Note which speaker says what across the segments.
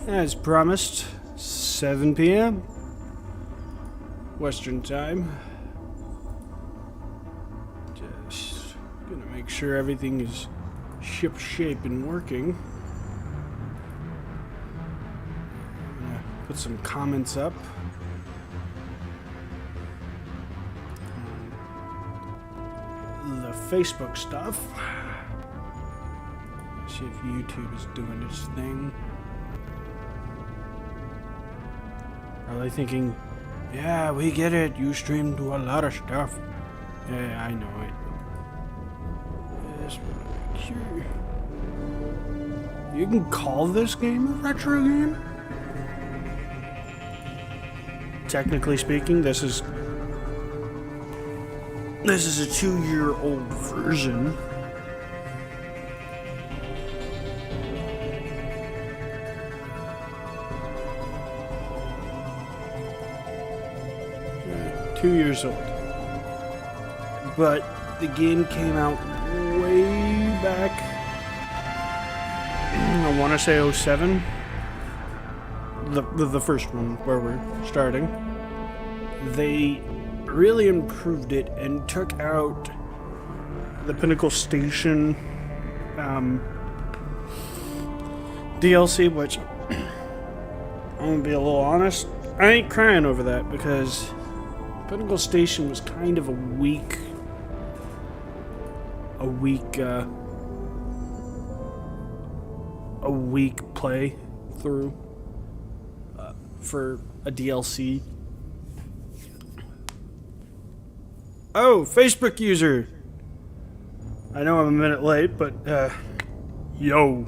Speaker 1: As promised, 7 p.m. Western time. Just gonna make sure everything is ship-shape and working. I'm gonna put some comments up. The Facebook stuff. See if YouTube is doing its thing. Probably thinking, yeah, we get it. You stream to a lot of stuff. Yeah, I know it. Yes, but sure. You can call this game a retro game? Technically speaking, this is a 2-year-old version. Yeah, 2 years old. But the game came out way back, I want to say 07. The first one where we're starting. They really improved it and took out the Pinnacle Station DLC, which I'm gonna be a little honest, I ain't crying over that because Pinnacle Station was kind of a weak play through for a DLC. Oh, Facebook user. I know I'm a minute late, but yo.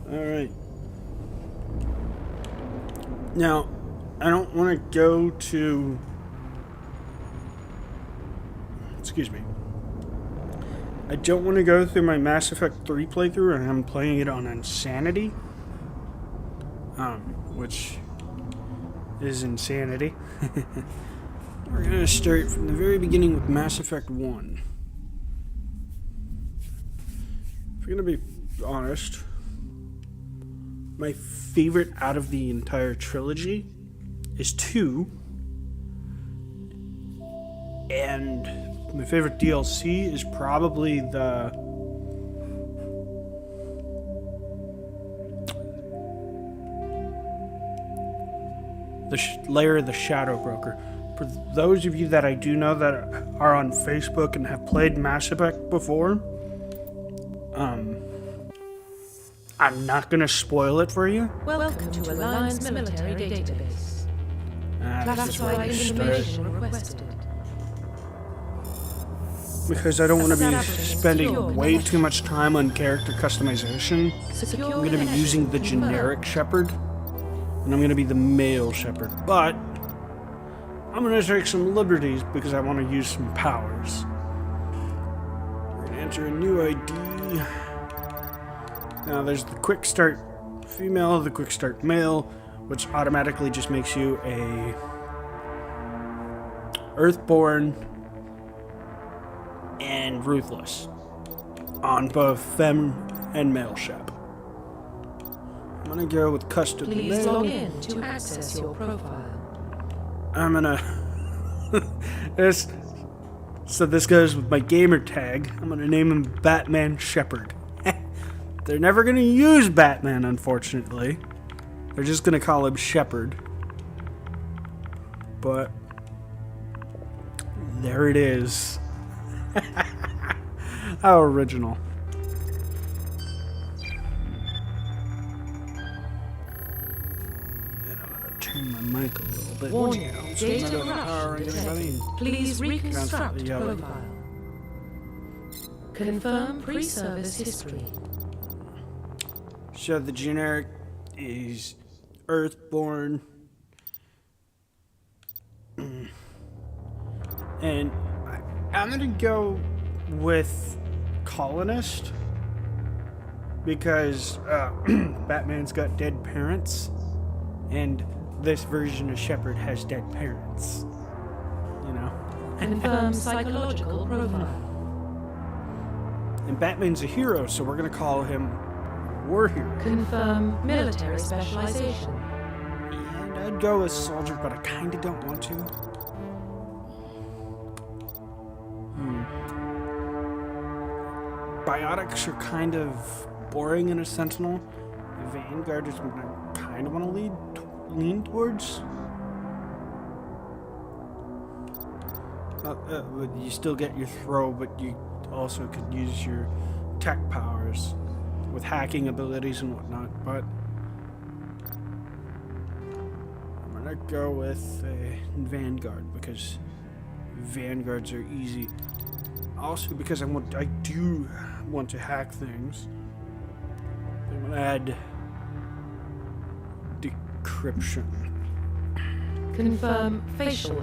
Speaker 1: Alright. Now, I don't want to go to... Excuse me. I don't want to go through my Mass Effect 3 playthrough, and I'm playing it on Insanity. Which is insanity. We're going to start from the very beginning with Mass Effect 1. If we're going to be honest, my favorite out of the entire trilogy is 2. And my favorite DLC is probably the Lair of the Shadow Broker. For those of you that I do know that are on Facebook and have played Mass Effect before, I'm not going to spoil it for you.
Speaker 2: Welcome to Alliance Military Database. Classified information requested.
Speaker 1: Because I don't want to be spending way too much time on character customization. I'm going to be using the generic Shepard, and I'm going to be the male Shepard. But I'm going to take some liberties because I want to use some powers. We're going to enter a new ID. Now there's the quick start female, the quick start male, which automatically just makes you a Earthborn and Ruthless on both femme and male Shep. I'm gonna go with custom male.
Speaker 2: Please log in to access your profile.
Speaker 1: I'm gonna so this goes with my gamer tag. I'm gonna name him Batman Shepard. They're never gonna use Batman, unfortunately. They're just gonna call him Shepard. But there it is. How original. And I'm gonna turn my mic a little bit.
Speaker 2: Warning,
Speaker 1: down.
Speaker 2: data corruption detected. Please reconstruct profile. Confirm pre-service history.
Speaker 1: So the generic is Earthborn. And I'm gonna go with Colonist because Batman's got dead parents, and this version of Shepard has dead parents. You know?
Speaker 2: Confirm psychological profile.
Speaker 1: And Batman's a hero, so we're gonna call him war hero.
Speaker 2: Confirm military specialization.
Speaker 1: And I'd go with soldier, but I kinda don't want to. Biotics are kind of boring in a sentinel. Vanguard is what I kind of want to lean towards. You still get your throw, but you also could use your tech powers with hacking abilities and whatnot. But I'm gonna go with Vanguard because Vanguards are easy. Also, because I do want to hack things. I'm gonna add decryption.
Speaker 2: Confirm facial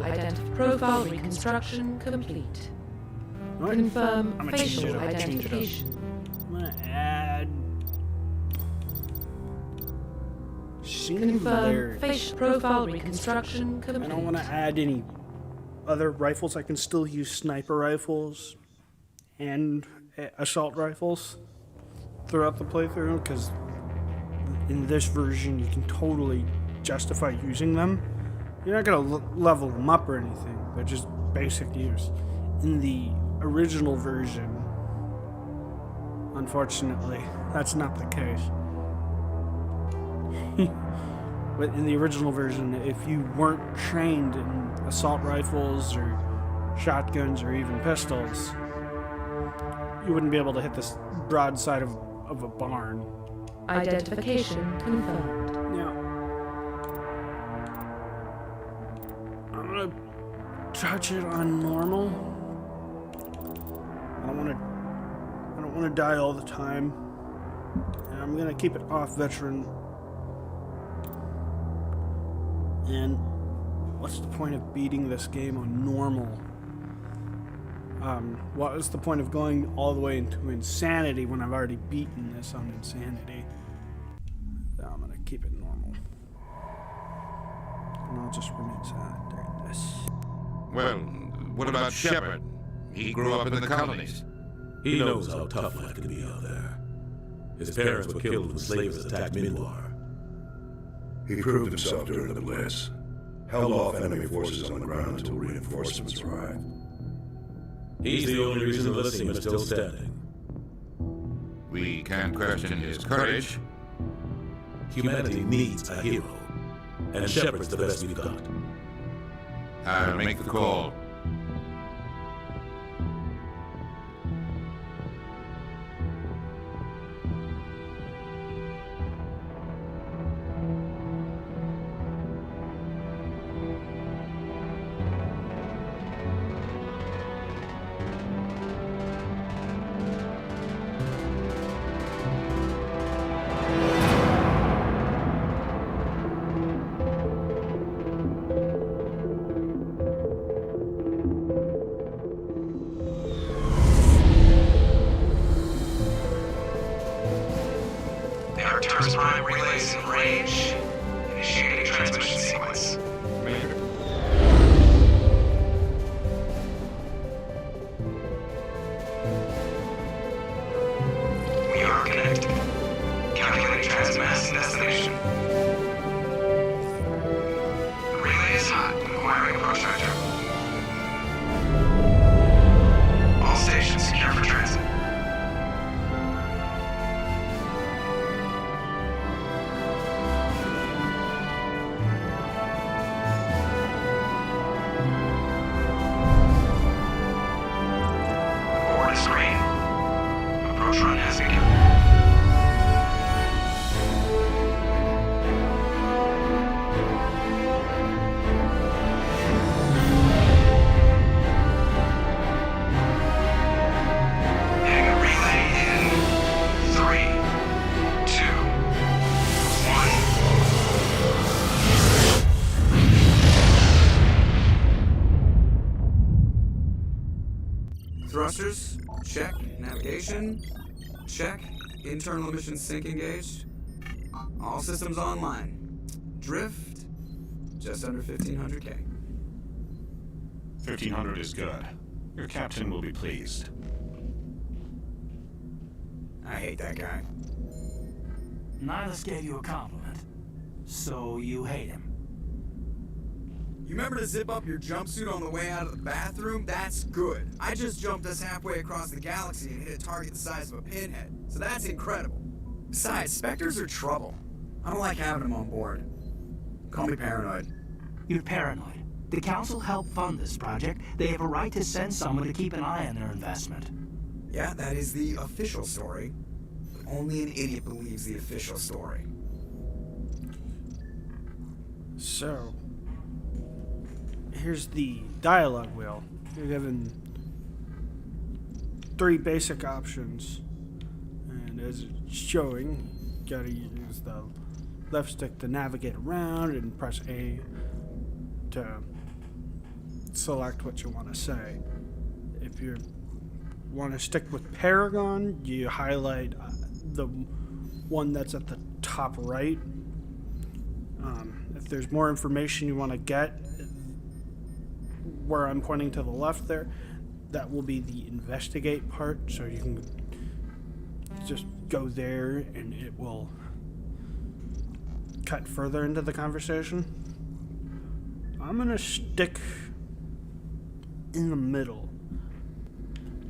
Speaker 2: profile reconstruction complete.
Speaker 1: What?
Speaker 2: Confirm
Speaker 1: I'm gonna change
Speaker 2: facial
Speaker 1: it up, change it up.
Speaker 2: identification.
Speaker 1: I'm gonna add
Speaker 2: Confirm
Speaker 1: singularity.
Speaker 2: facial profile reconstruction
Speaker 1: I
Speaker 2: complete.
Speaker 1: don't want to add any other rifles. I can still use sniper rifles and assault rifles throughout the playthrough, because in this version you can totally justify using them. You're not going to level them up or anything. They're just basic use. In the original version, unfortunately, that's not the case. But in the original version, if you weren't trained in assault rifles or shotguns or even pistols, you wouldn't be able to hit this broadside of a barn.
Speaker 2: Identification confirmed.
Speaker 1: Now, I'm gonna touch it on normal. I don't want to die all the time. And I'm gonna keep it off veteran. And what's the point of beating this game on normal? What was the point of going all the way into insanity when I've already beaten this on insanity? So I'm gonna keep it normal. And I'll just remain silent during this.
Speaker 3: Well, what about Shepard? He grew up in the colonies.
Speaker 4: He knows how tough life can be out there. His parents were killed when slavers attacked Minwar.
Speaker 5: He proved himself during the Blitz, held off enemy forces on the ground until reinforcements arrived.
Speaker 4: He's the only reason Elysium is still standing.
Speaker 3: We can't question his courage.
Speaker 4: Humanity needs a hero, and Shepard's the best we've got.
Speaker 3: I'll make the call.
Speaker 6: Arcturus Prime relays in range. Initiating transmission sequence. We are connected. Calculating transmass and destination. Relay is hot. Acquiring approach vector. All stations secure for transit. Board is green. Approach run has begun. Heading a relay in 3, 2, 1.
Speaker 7: Thrusters, check. Navigation, check. Internal emission sync engaged. All systems online. Drift, just under 1500K.
Speaker 8: 1500 is good. Your captain will be pleased.
Speaker 7: I hate that guy.
Speaker 9: Nihilus gave you a compliment. So you hate him.
Speaker 7: You remember to zip up your jumpsuit on the way out of the bathroom? That's good. I just jumped us halfway across the galaxy and hit a target the size of a pinhead. So that's incredible. Besides, Spectres are trouble. I don't like having them on board. Call me paranoid.
Speaker 9: You're paranoid. The Council helped fund this project. They have a right to send someone to keep an eye on their investment.
Speaker 7: Yeah, that is the official story. But only an idiot believes the official story.
Speaker 1: So, here's the dialogue wheel. You're given 3 basic options. And as it's showing, you gotta use the left stick to navigate around and press A to select what you want to say. If you want to stick with Paragon, you highlight the one that's at the top right. If there's more information you want to get, where I'm pointing to the left there, that will be the investigate part, so you can just go there and it will cut further into the conversation. I'm gonna stick in the middle.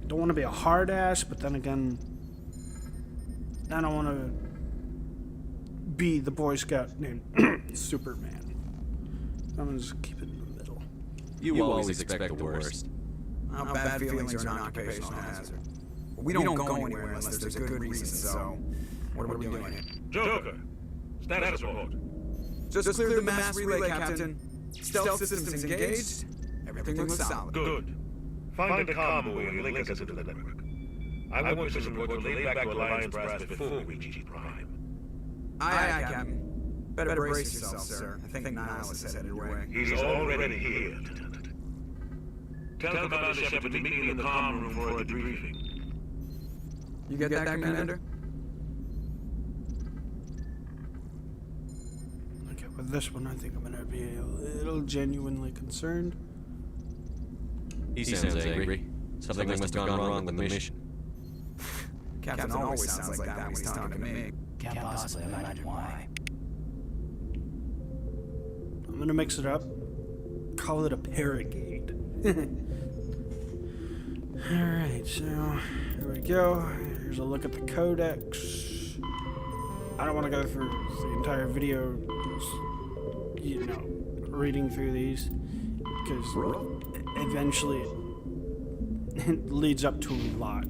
Speaker 1: Don't want to be a hard ass, but then again, I don't want to be the Boy Scout named Superman. I'm gonna just keep it in the middle.
Speaker 10: You always expect the worst.
Speaker 7: How bad feelings are an occupational hazard. We don't go anywhere unless there's a good reason, so what are we doing here?
Speaker 4: Joker, status report.
Speaker 7: Just clear the mass relay, Captain. Stealth systems engaged. Everything looks solid.
Speaker 4: Good. Find the convoy and link us into the network. I want this report relayed back to Alliance Brass before we reach E Prime.
Speaker 7: Aye, Captain. Better brace yourself, sir. I think Nihilus is headed your way.
Speaker 4: He's already here, Lieutenant. Tell Commander Shepard to meet me in the comm room for a debriefing.
Speaker 7: You get that, Commander?
Speaker 1: Okay, with this one, I think I'm gonna be a little genuinely concerned.
Speaker 10: He sounds angry. Something must have gone wrong with the mission.
Speaker 7: Captain always sounds like that when he's talking to me.
Speaker 9: Can't possibly imagine why.
Speaker 1: I'm gonna mix it up. Call it a Paragate. Alright, so here we go. Here's a look at the codex. I don't want to go through the entire video, you know, reading through these, because eventually it leads up to a lot.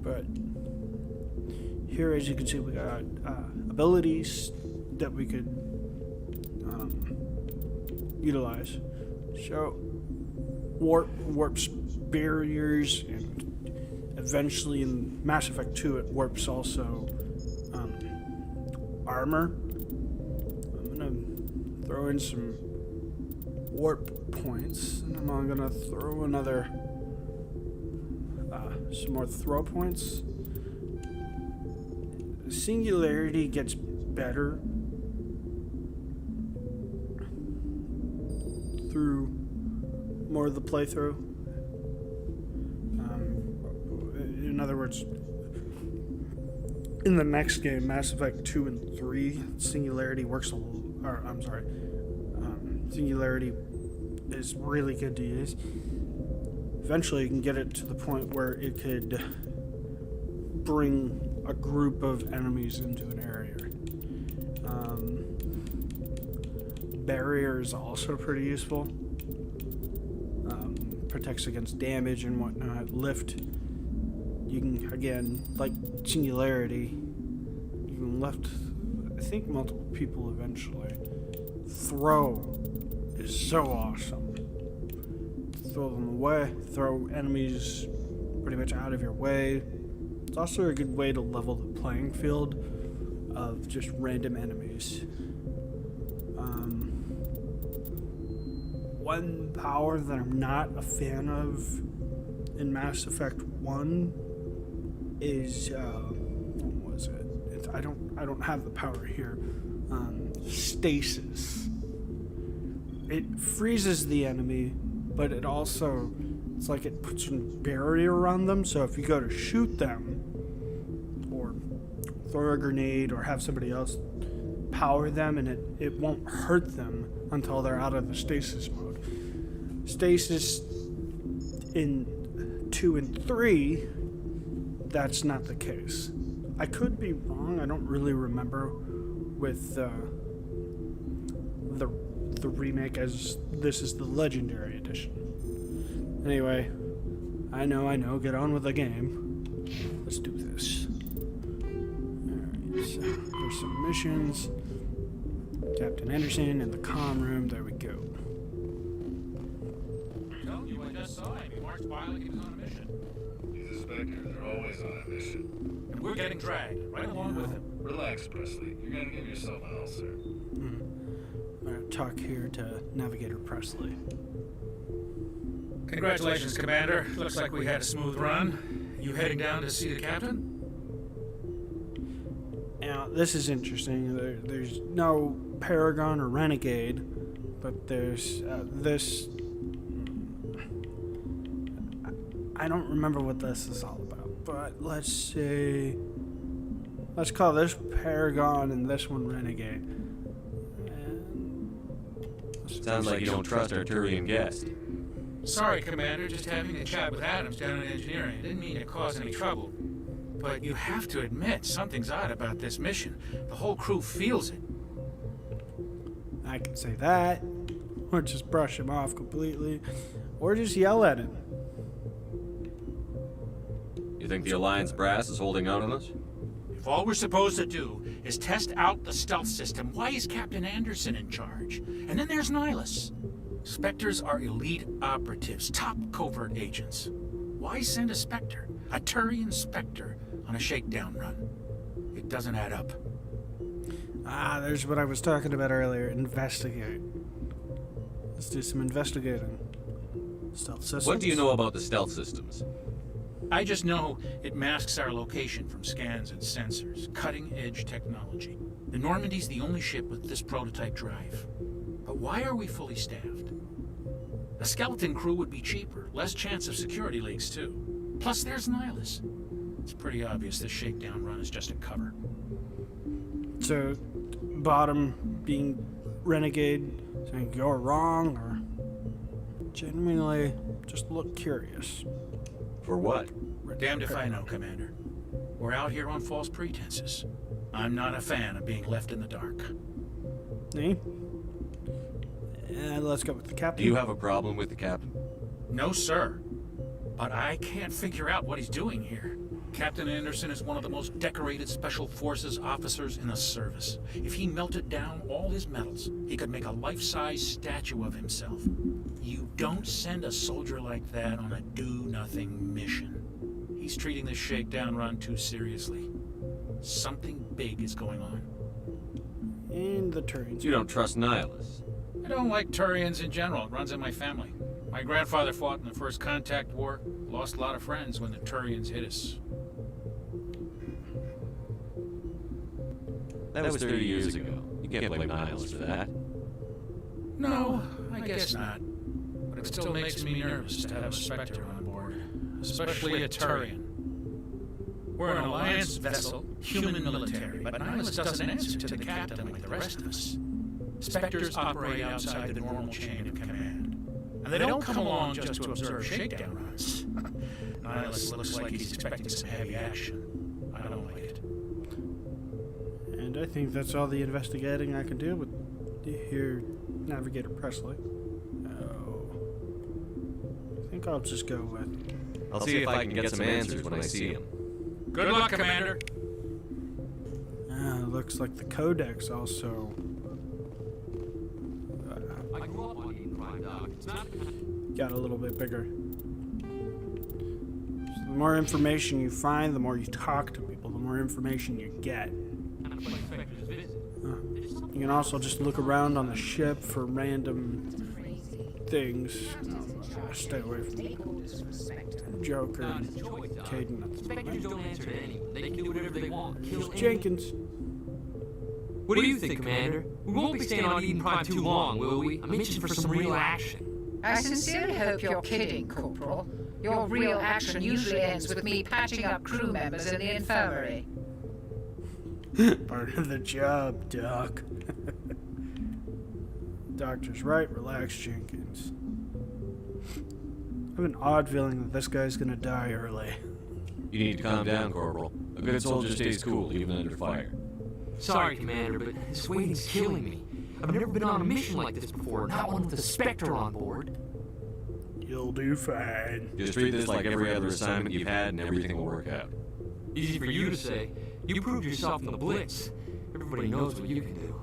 Speaker 1: But here, as you can see, we got abilities that we could utilize. So warps barriers, and eventually in Mass Effect 2 it warps also armor. I'm gonna throw in some warp points, and I'm gonna throw another some more throw points. Singularity gets better through more of the playthrough. In other words, in the next game, Mass Effect 2 and 3, Singularity works Singularity is really good to use. Eventually you can get it to the point where it could bring a group of enemies into an area. Barrier is also pretty useful. Protects against damage and whatnot. Lift, you can, again, like Singularity, you can lift, I think, multiple people eventually. Throw is so awesome. Throw them away, throw enemies pretty much out of your way. It's also a good way to level the playing field of just random enemies. One power that I'm not a fan of in Mass Effect 1 is what was it? I don't have the power here. Stasis. It freezes the enemy, but it also, it's like it puts a barrier around them, so if you go to shoot them or throw a grenade or have somebody else power them, and it won't hurt them until they're out of the stasis mode. Stasis in 2 and 3, that's not the case. I could be wrong. I don't really remember with the remake, as this is the Legendary Edition. Anyway, I know. Get on with the game. Let's do this. Alright, so there's some missions. Captain Anderson in the comm room. There we go.
Speaker 11: Told you, I just saw him. He marched by like he was on a mission.
Speaker 4: These inspectors are always on a mission.
Speaker 11: And we're getting dragged right along with him.
Speaker 4: Relax, Presley. You're gonna give yourself an ulcer.
Speaker 1: I'm going to talk here to Navigator Presley.
Speaker 11: Congratulations, Commander. Looks like we had a smooth run. You heading down to see the captain?
Speaker 1: Now, this is interesting. There's no Paragon or Renegade, but there's this. I don't remember what this is all about, but let's see. Let's call this Paragon and this one Renegade.
Speaker 10: Sounds like you don't trust our Turian guest.
Speaker 11: Sorry, Commander. Just having a chat with Adams down in engineering. I didn't mean to cause any trouble. But you have to admit, something's odd about this mission. The whole crew feels it.
Speaker 1: I can say that, or just brush him off completely, or just yell at him.
Speaker 10: You think the Alliance brass is holding out on us?
Speaker 11: If all we're supposed to do is test out the stealth system, why is Captain Anderson in charge? And then there's Nihilus. Spectres are elite operatives, top covert agents. Why send a Spectre, a Turian Spectre, on a shakedown run? It doesn't add up.
Speaker 1: There's what I was talking about earlier. Investigate. Let's do some investigating. Stealth systems.
Speaker 10: What do you know about the stealth systems?
Speaker 11: I just know it masks our location from scans and sensors. Cutting-edge technology. The Normandy's the only ship with this prototype drive. But why are we fully staffed? A skeleton crew would be cheaper, less chance of security leaks too. Plus there's Nihilus. It's pretty obvious this shakedown run is just a cover.
Speaker 1: So, bottom being Renegade, saying you're wrong, or genuinely just look curious.
Speaker 10: For what?
Speaker 11: Damned if I know, Commander. We're out here on false pretenses. I'm not a fan of being left in the dark.
Speaker 1: Me? And let's go with the captain.
Speaker 10: Do you have a problem with the captain?
Speaker 11: No, sir. But I can't figure out what he's doing here. Captain Anderson is one of the most decorated Special Forces officers in the service. If he melted down all his medals, he could make a life-size statue of himself. You don't send a soldier like that on a do-nothing mission. He's treating this shakedown run too seriously. Something big is going on.
Speaker 1: And the Turians.
Speaker 10: You don't trust Nihilus?
Speaker 11: I don't like Turians in general. It runs in my family. My grandfather fought in the First Contact War. Lost a lot of friends when the Turians hit us.
Speaker 10: That was 30 years ago. You can't blame Nihilus for that.
Speaker 11: No, I guess not. But it still makes me nervous to have a Spectre on board. Especially a Turian. We're an Alliance vessel, human military, but Nihilus doesn't answer to the captain like the rest of us. Spectres operate outside the normal chain of command. And they don't come along just to observe shakedown runs. Nihilus looks like he's expecting some heavy action. I don't like it.
Speaker 1: And I think that's all the investigating I can do with here, Navigator Presley. Oh. I think I'll just go with...
Speaker 10: I'll see if I can get some answers when I see him.
Speaker 11: Good luck, Commander.
Speaker 1: Looks like the Codex also... got a little bit bigger. So the more information you find, the more you talk to people, the more information you get. You can also just look around on the ship for random things. Stay away from Joker and Caden.
Speaker 2: Spectres don't answer to anyone. They can do whatever they want. Kill
Speaker 1: Jenkins.
Speaker 2: What do you think, Commander? We won't be staying on Eden Prime too long, will we? I'm itching for some real action.
Speaker 12: I sincerely hope you're kidding, Corporal. Your real action usually ends with me patching up crew members in the infirmary.
Speaker 1: Part of the job, Doc. Doctor's right, relax, Jenkins. I have an odd feeling that this guy's gonna die early.
Speaker 10: You need to calm down, Corporal. A good soldier stays cool, even under fire.
Speaker 2: Sorry, Commander, but this waiting's killing me. I've never been on a mission like this before, not one with a Spectre on board.
Speaker 1: You'll do fine.
Speaker 10: Just treat this like every other assignment you've had and everything will work out.
Speaker 2: Easy for you to say. You proved yourself in the Blitz. Everybody knows what you can do.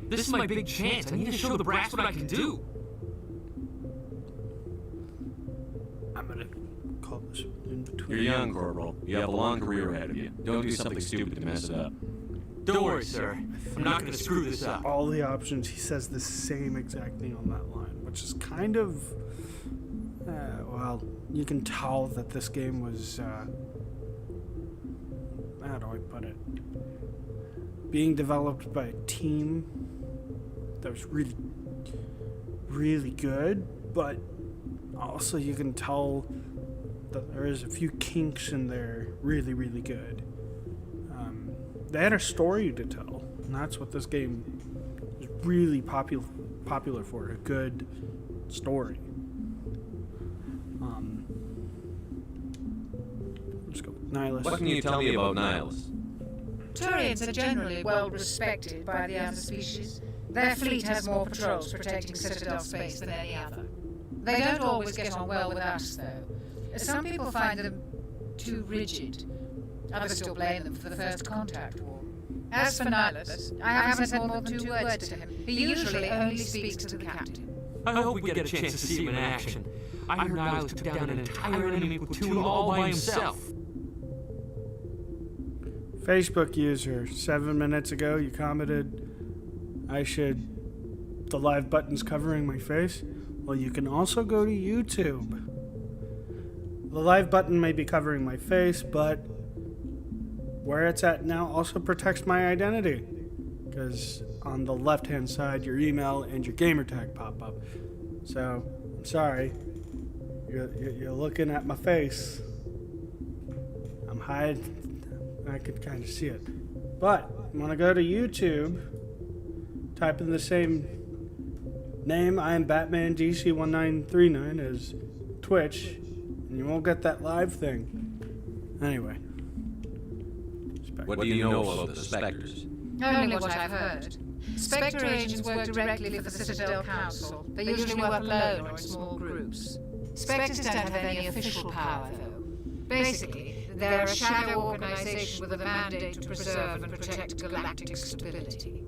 Speaker 2: This is my big chance. I need to show the brass what I can do.
Speaker 1: I'm gonna call this in between.
Speaker 10: You're young, Corporal. You have a long career ahead of you. Don't do something stupid to mess it up.
Speaker 2: Don't worry, sir. I'm not gonna screw this up.
Speaker 1: All the options, he says the same exact thing on that line, which is kind of... well, you can tell that this game was... how do I put it? Being developed by a team that was really, really good, but also you can tell that there is a few kinks in there really, really good. They had a story to tell, and that's what this game is really popular for, a good story. Let's go with Nihilus.
Speaker 10: What can you tell me about Nihilus?
Speaker 12: Turians are generally well respected by the other species. Their fleet has more patrols protecting Citadel space than any other. They don't always get on well with us, though. Some people find them too rigid. Others still blame them for the First Contact War. As for Nihilus, I haven't said more than 2 words to him. He usually only speaks to the captain.
Speaker 2: I hope we get a chance to see him in action. I heard Nihilus took down an entire enemy platoon all by himself.
Speaker 1: Facebook user, 7 minutes ago, you commented, the live button's covering my face. Well, you can also go to YouTube. The live button may be covering my face, but where it's at now also protects my identity. Because on the left-hand side, your email and your gamer tag pop up. So, I'm sorry. You're looking at my face. I'm hiding. I could kind of see it. But, I'm going to go to YouTube, type in the same name, I am Batman DC1939 as Twitch, and you won't get that live thing. Anyway.
Speaker 10: What do you know about the Spectres?
Speaker 12: Only what I've heard. Spectre agents work directly for the Citadel Council. They usually work alone or in small groups. Spectres don't have any official power, though. Basically, they're a shadow organization with a mandate to preserve and protect galactic stability.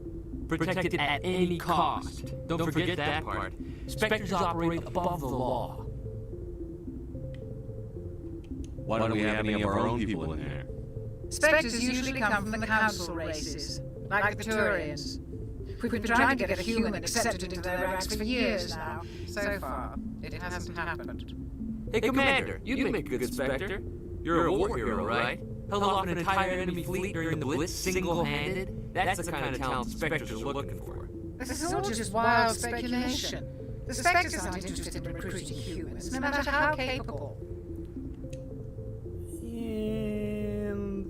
Speaker 2: Protect it at any cost. Don't forget that part. Spectres operate above the law.
Speaker 10: Why don't we have any of our own people in there?
Speaker 12: Spectres usually come from the Council races, like the Turians. We've been trying to get a human accepted into their ranks for years now. So far, it hasn't happened.
Speaker 2: Hey, Commander, you'd make a good Spectre. You're a war hero, right? Held off an entire enemy fleet during the Blitz single-handed? That's the kind of talent Spectres are looking for.
Speaker 12: This is all just wild speculation. The Spectres aren't interested in recruiting humans, no matter how capable.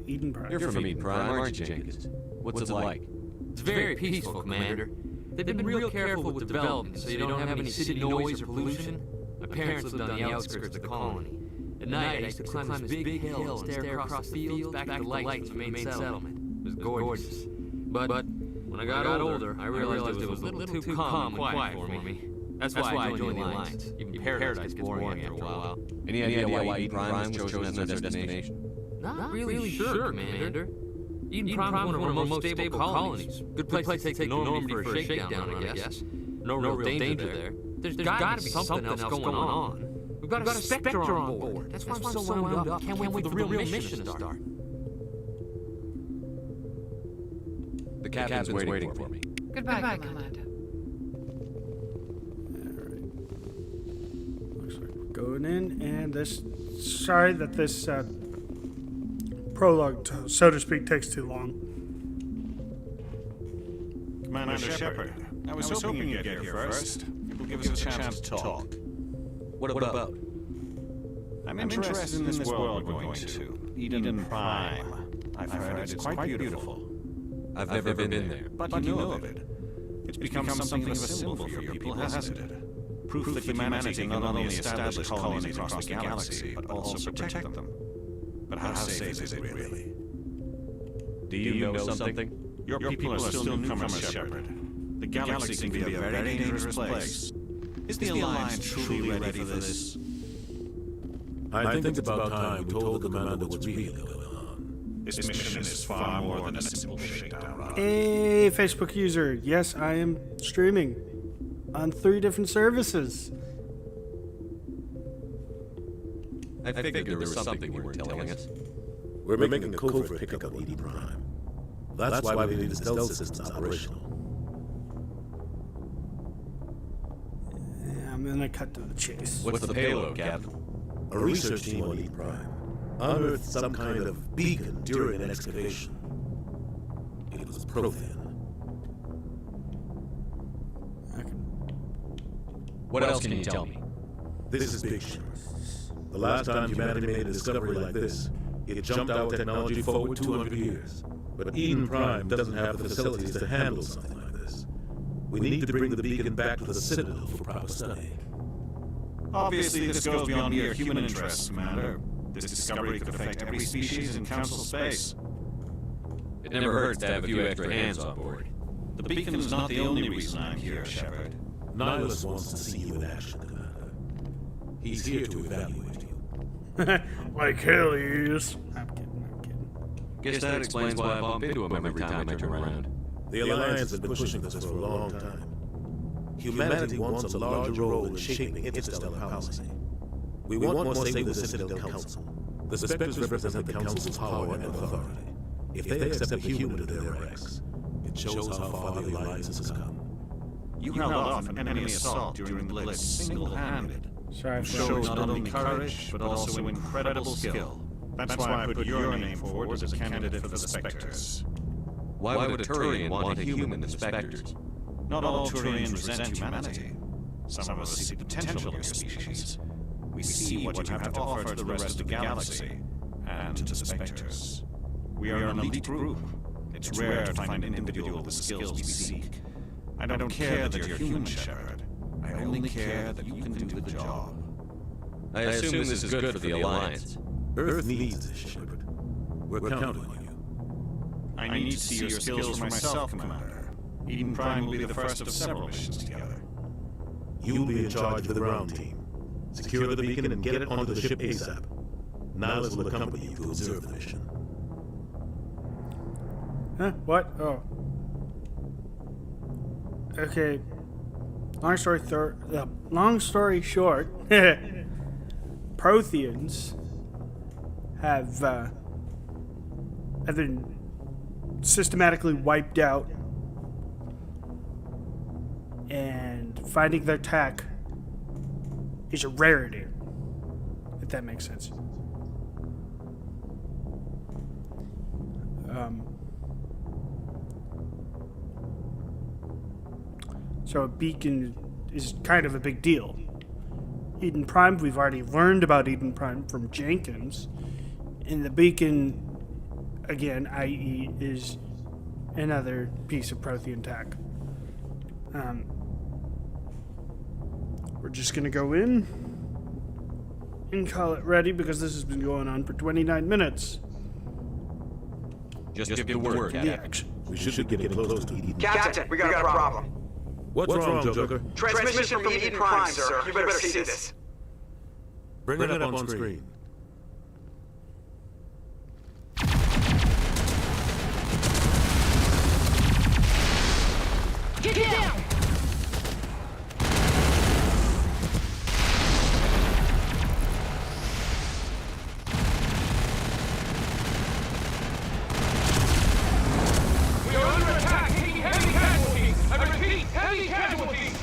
Speaker 1: Eden Prime.
Speaker 10: You're from Eden Prime, aren't you, Jenkins? What's it like?
Speaker 2: It's very peaceful, Commander. They've been real careful with development, so you don't have any city noise or pollution. My parents lived on the outskirts of the colony. At night, I used to climb this big hill and stare across the fields back at the lights of the main settlement. It was gorgeous. But when I got older, I realized it was a little too calm and quiet for me. That's why I joined the Alliance. Even Paradise gets boring after a while.
Speaker 10: Any idea why Eden Prime was chosen as their destination?
Speaker 2: Not really sure, Commander. Eden Prime is one of our most stable colonies. Good place to take the Normandy for a shakedown, I guess. No real danger there. There's gotta be something else going on. We've got a Spectre on board. That's why I'm so wound up. Can't wait for the real mission to start.
Speaker 10: The captain's waiting for me.
Speaker 12: Goodbye, Commander.
Speaker 1: Alright. Looks like we're going in, and this... Sorry that this prologue, so to speak, takes too long.
Speaker 8: Commander Shepard, I was hoping you'd get here first. It will give us a chance to talk.
Speaker 10: What about?
Speaker 8: I'm interested in this world we're going to. Eden Prime. I've heard it's quite beautiful.
Speaker 10: I've never been there.
Speaker 8: But you know of it. It's become something of a symbol for your people, hasn't it? Proof that humanity can not only establish colonies across the galaxy, but also protect them. But how safe is it, really?
Speaker 10: Do you know something?
Speaker 8: Your people are still newcomers, Shepard. The galaxy can be a very dangerous place. Is the Alliance truly ready for this?
Speaker 5: I think it's about time we told the commander what's really going on.
Speaker 8: This mission is far more than a simple shakedown run.
Speaker 1: Hey, Facebook user. Yes, I am streaming on 3 different services.
Speaker 10: I figured there was something you weren't telling us.
Speaker 5: We're making a covert pickup of Eden Prime. That's why we need the stealth systems operational.
Speaker 1: Yeah, I'm gonna cut to the chase.
Speaker 10: What's the payload, Captain?
Speaker 5: A research team on Eden Prime unearthed some kind of beacon during an excavation. It was Prothean.
Speaker 10: What else can you tell me?
Speaker 5: This is big shit. The last time humanity made a discovery like this, it jumped our technology forward 200 years. But Eden Prime doesn't have the facilities to handle something like this. We need to bring the beacon back to the Citadel for proper study.
Speaker 8: Obviously, this goes beyond mere human interests, Commander. This discovery could affect every species in Council space.
Speaker 10: It never hurts to have a few extra hands on board.
Speaker 8: The beacon is not the only reason I'm here, Shepard.
Speaker 5: Nihilus wants to see you in action, Commander. He's here to evaluate you.
Speaker 1: Like hell he is. I'm kidding.
Speaker 10: Guess that explains why I bump into him every time I turn around.
Speaker 5: The Alliance has been pushing this for a long time. Humanity wants a larger role in shaping interstellar policy. We want more say with the Citadel Council. The Spectres represent the Council's power and authority. If they accept a human to their ranks, it shows how far the Alliance has come.
Speaker 8: You held off an enemy assault during the Blitz single-handed.
Speaker 1: Sorry,
Speaker 8: Showed not only courage, but also incredible skill. That's why I put your name forward as a candidate for the Spectres.
Speaker 10: Why would a Turian want a human in the Spectres?
Speaker 8: Not all Turians resent humanity. Some of us see potential in your species. We see what you have to offer to the rest of the galaxy, and to the Spectres. We are an elite group. It's rare to find an individual with the skills we seek. I don't care that you're human, Shepard. I only care that you can do the job.
Speaker 10: I assume this is good for the Alliance.
Speaker 5: Earth needs this, Shepard. We're counting on you.
Speaker 8: I need to see your skills for myself, Commander. Eden Prime will be the first of several missions together.
Speaker 5: You'll be in charge of the ground team. Secure the beacon and get it onto the ship ASAP. Nihilus will accompany you to observe the mission.
Speaker 1: Huh? What? Oh. Okay. Long story short, Protheans have been systematically wiped out, and finding their tech is a rarity, if that makes sense. So a beacon is kind of a big deal. Eden Prime, we've already learned about Eden Prime from Jenkins. And the beacon, again, i.e., is another piece of Prothean tech. We're just going to go in and call it ready because this has been going on for 29 minutes.
Speaker 10: Just give the word,
Speaker 1: Captain.
Speaker 5: We should be getting close to Eden.
Speaker 6: Captain, we got a problem.
Speaker 5: What's wrong, Joker?
Speaker 6: Transmission from Eden Prime, sir. You better see this.
Speaker 5: Bring it up on screen.
Speaker 12: Get down!
Speaker 13: We are under attack, taking heavy casualties. I repeat, heavy casualties.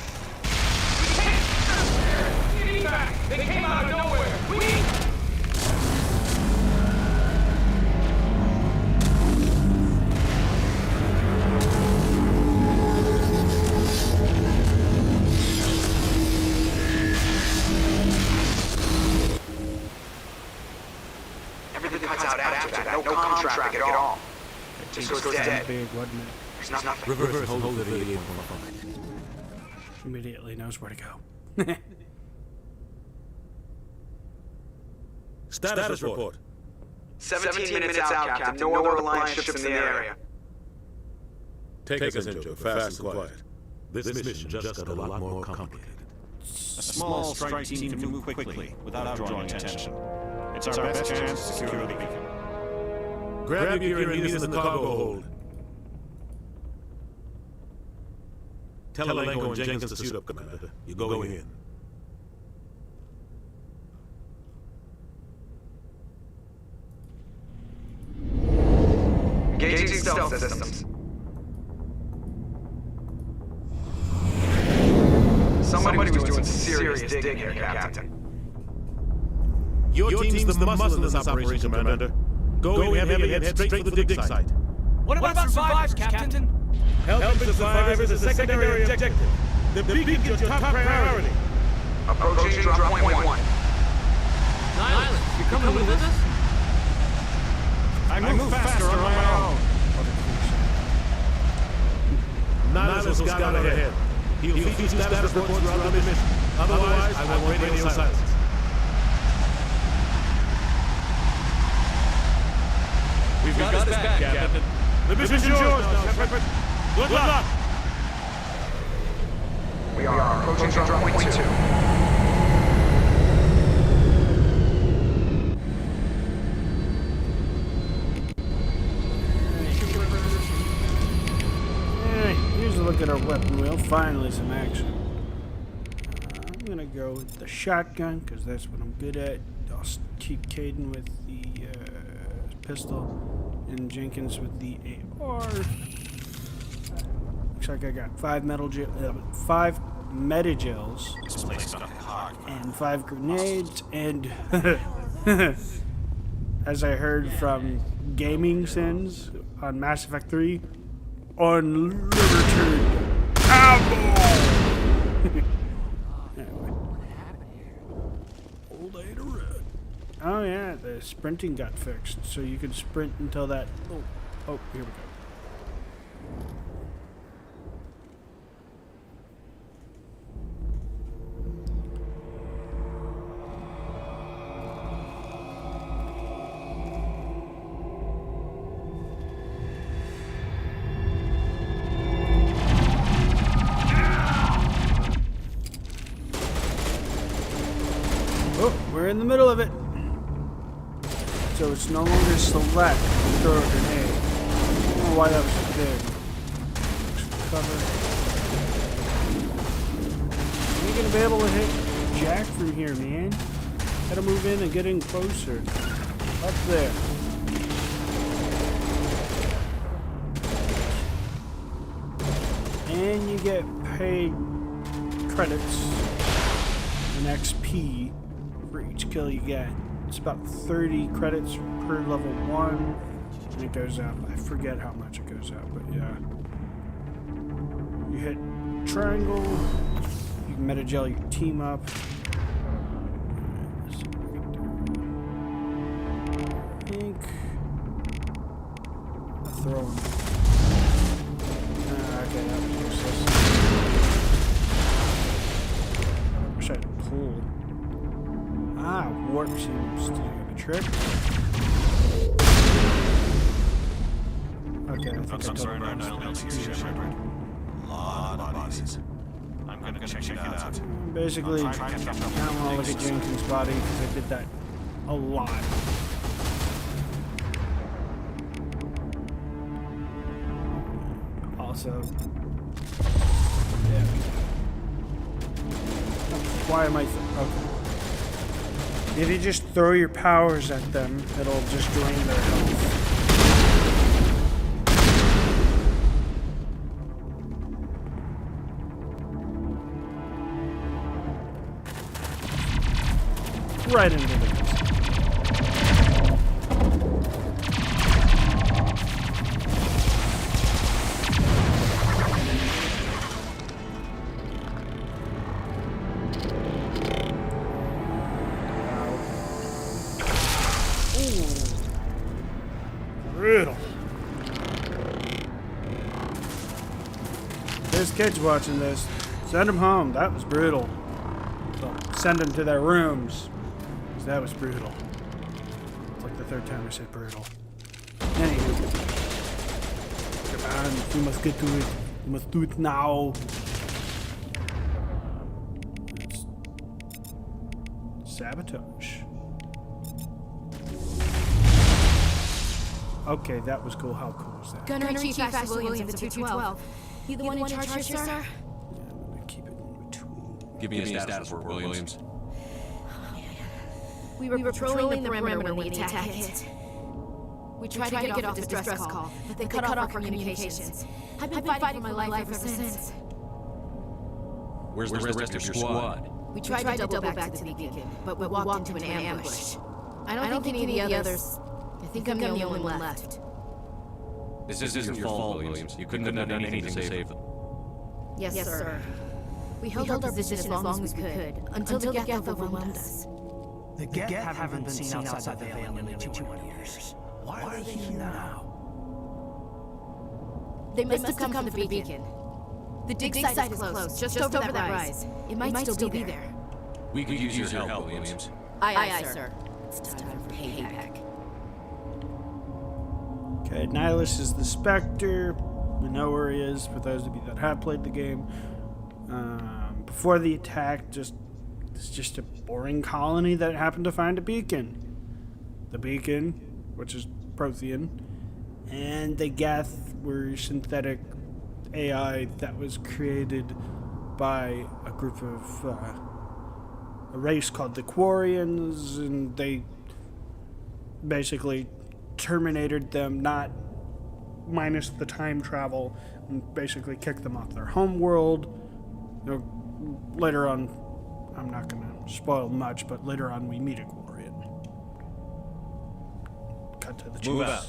Speaker 13: We can't. Get back. They came out of nowhere. We need.
Speaker 7: Cisco's dead.
Speaker 1: Big, wasn't it?
Speaker 7: There's nothing.
Speaker 5: Reverse hold 38.5.
Speaker 1: Immediately knows where to go.
Speaker 5: Status report.
Speaker 7: 17 minutes out, Captain. No other Alliance ships in the area.
Speaker 5: Take us in, Joe, fast and quiet. This mission just got a lot more complicated.
Speaker 8: A small strike team can move quickly without drawing attention. It's our best chance to secure the beacon.
Speaker 5: Grab your gear and meet us in the cargo hold. Tell Alenko and Jenkins to suit up, Commander. You're going in.
Speaker 7: Engaging stealth systems. Somebody was doing serious digging here, Captain.
Speaker 5: Your team's the muscle in this operation, Commander. Go in heavy and head straight for the dig site.
Speaker 13: What about survivors, Captain?
Speaker 5: Helping survivors is a secondary objective. The beacon is your top priority.
Speaker 7: Approaching drop point 1.
Speaker 2: Nihilus, you coming with us?
Speaker 8: I move faster on my own.
Speaker 5: Nihilus will scout ahead. He'll feed you status reports throughout the mission. Otherwise, I want radio silence.
Speaker 8: We've got his back, Captain.
Speaker 5: The mission's yours now, Shepard. Good luck!
Speaker 7: We are approaching drop point 2.
Speaker 1: Here's a look at our weapon wheel. Finally, some action. I'm gonna go with the shotgun because that's what I'm good at. I'll keep Caden with the pistol and Jenkins with the AR. Looks like I got 5 metagels and 5 grenades and as I heard from Gaming Sins on Mass Effect 3, unlimited ammo. Anyway. Old Ada Red. Oh yeah, the sprinting got fixed, so you can sprint until that. Oh, here we go. We're in the middle of it. So it's no longer select to throw a grenade. I don't know why that was big. Cover. You ain't gonna be able to hit Jack from here, man. Gotta move in and get in closer. Up there. And you get paid credits and XP for each kill you get. It's about 30 credits per level 1, and it goes up. I forget how much it goes up, but yeah. You hit triangle, you can metagel your team up. I think I'll throw him. Okay, that was useless. Wish I had pulled. Warp seems to do the trick. Okay, I think I told him that.
Speaker 8: Lot of bodies. I'm gonna check it out.
Speaker 1: Basically, I don't want to look at Jenkins' body because I did that a lot. Also, yeah. Why am I? Okay. If you just throw your powers at them, it'll just drain their health. Right into the brutal. there's kids watching this. Send them home. That was brutal. So send them to their rooms. 'Cause that was brutal. It's like the third time I said brutal. Anywho. Come on, we must get to it. We must do it now. Sabotage. Okay, that was cool. How cool was that?
Speaker 14: Gunnery Chief Ashley Williams of the 212. You the one in charge here, sir?
Speaker 1: Yeah, I'm gonna keep it in between.
Speaker 10: Give me a status report, Williams.
Speaker 14: We were patrolling the perimeter when the attack hit. We tried to get off the distress call, but they cut off our communications. I've been fighting for my life ever since.
Speaker 10: Where's the rest of your squad?
Speaker 14: We tried to double back to the beacon, but we walked into an ambush. I don't think any of the others... I think I'm the only one left.
Speaker 10: This isn't your fault, Williams. You couldn't have done anything to save them.
Speaker 14: Yes, sir. We held our position as long as we could, until the Geth overwhelmed us.
Speaker 9: The Geth haven't been seen outside the Veil in nearly 200 years. Why are they here now?
Speaker 14: They must have come from the beacon. The dig site is close, just over that rise. It might still be there.
Speaker 10: We could use your help, Williams.
Speaker 14: Aye, sir. It's time for payback.
Speaker 1: Okay, Nihilus is the Spectre. We know where he is, for those of you that have played the game. Before the attack, it's just a boring colony that happened to find a beacon. The beacon, which is Prothean, and the Geth were synthetic AI that was created by a group of a race called the Quarians, and they basically terminated them, not minus the time travel, and basically kicked them off their home world. You know, later on, I'm not going to spoil much, but later on we meet a Quarian. Cut to the chase.
Speaker 10: Move out.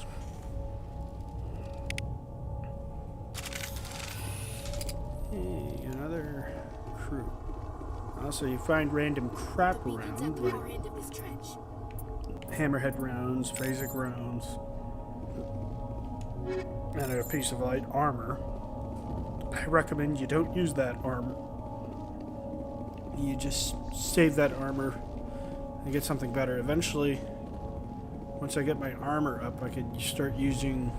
Speaker 1: Hey, another crew. Also, you find random crap around, like hammerhead rounds, phasic rounds, and a piece of light armor. I recommend you don't use that armor. You just save that armor and get something better. Eventually, once I get my armor up, I could start using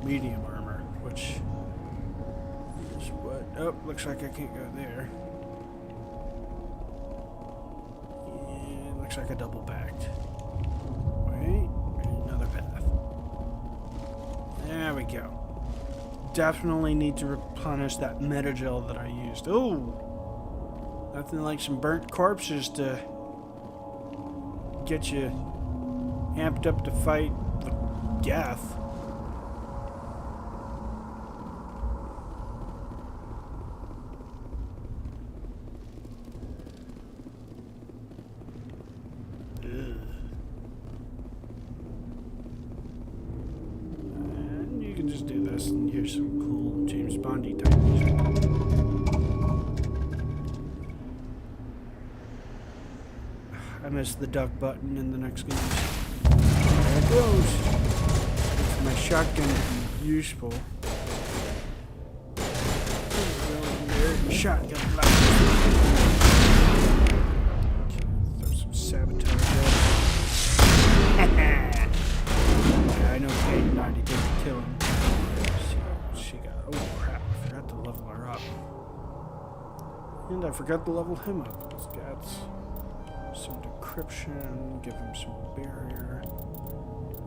Speaker 1: medium armor, which is what... Oh, looks like I can't go there. Yeah, looks like I double-backed. Wait, another path. There we go. Definitely need to replenish that metagel that I used. Oh! Nothing like some burnt corpses to get you amped up to fight the Geth. And you can just do this, and here's some cool James Bondy type music. I missed the duck button in the next game. There it goes. For my shotgun to be useful. Shotgun blast. Throw some sabotage at yeah, I know Kate 90 didn't kill him. Let's see what she got. Oh crap, I forgot to level her up. And I forgot to level him up. He's got some decryption, give him some barrier.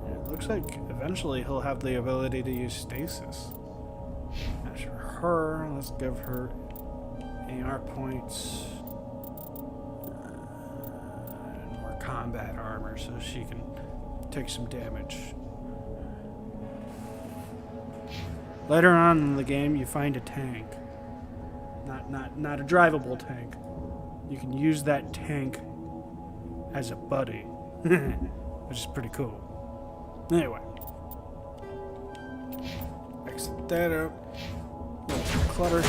Speaker 1: And it looks like eventually he'll have the ability to use stasis. As for her, let's give her AR points and more combat armor so she can take some damage. Later on in the game, you find a tank. Not a drivable tank. You can use that tank as a buddy, which is pretty cool. Anyway, exit that out. Clutter.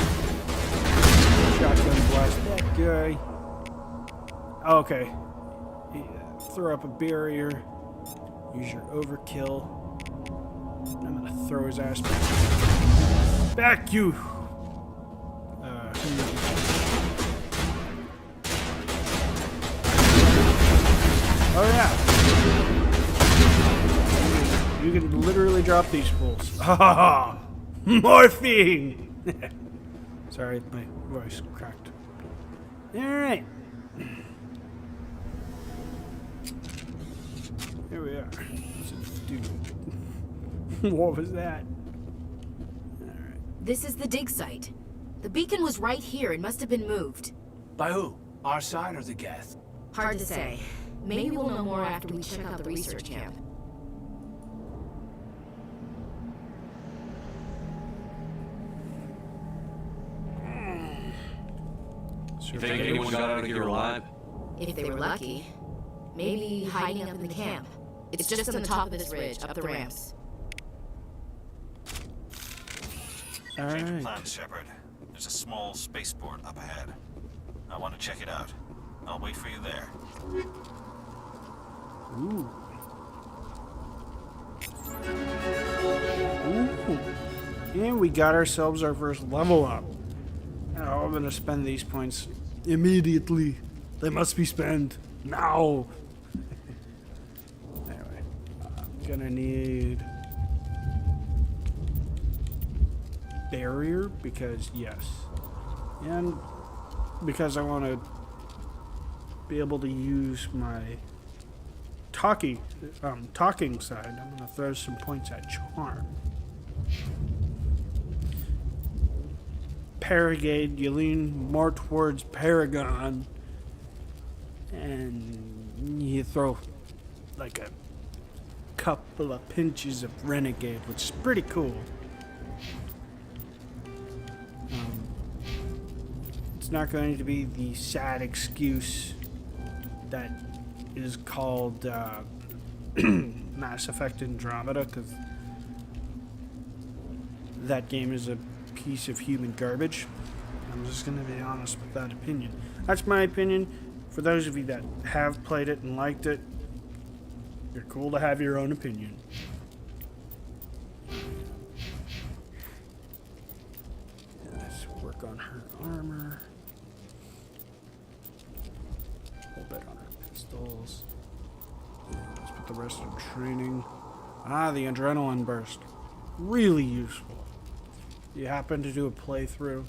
Speaker 1: Shotgun blast that guy. Okay. Throw up a barrier. Use your overkill. I'm gonna throw his ass back. Back, you Oh yeah. You can literally drop these fools. Ha morphine! Sorry, my voice cracked. Alright. Here we are. Dude. What was that?
Speaker 14: This is the dig site. The beacon was right here. It must have been moved.
Speaker 9: By who? Our side or the Geth?
Speaker 14: Hard to say. Maybe we'll know more after we check out the research camp.
Speaker 10: You think anyone got out of here alive?
Speaker 14: If they were lucky. Maybe hiding up in the camp. It's just on the top of this ridge, up the ramps.
Speaker 8: Change of plans, Shepard. There's a small spaceport up ahead. I want to check it out. I'll wait for you there.
Speaker 1: Ooh. Ooh. And we got ourselves our first level up. Oh, I'm gonna spend these points immediately. They must be spent now. Anyway, I'm gonna need barrier because yes, and because I want to be able to use my talking side. I'm gonna throw some points at charm. Paragade, you lean more towards Paragon, and you throw like a couple of pinches of Renegade, which is pretty cool. It's not going to be the sad excuse that is called Mass Effect Andromeda, because that game is a piece of human garbage. I'm just going to be honest with that opinion. That's my opinion. For those of you that have played it and liked it, you're cool to have your own opinion. Let's work on her armor. A little bit on her pistols. Let's put the rest in training. Ah, the adrenaline burst. Really useful. You happen to do a playthrough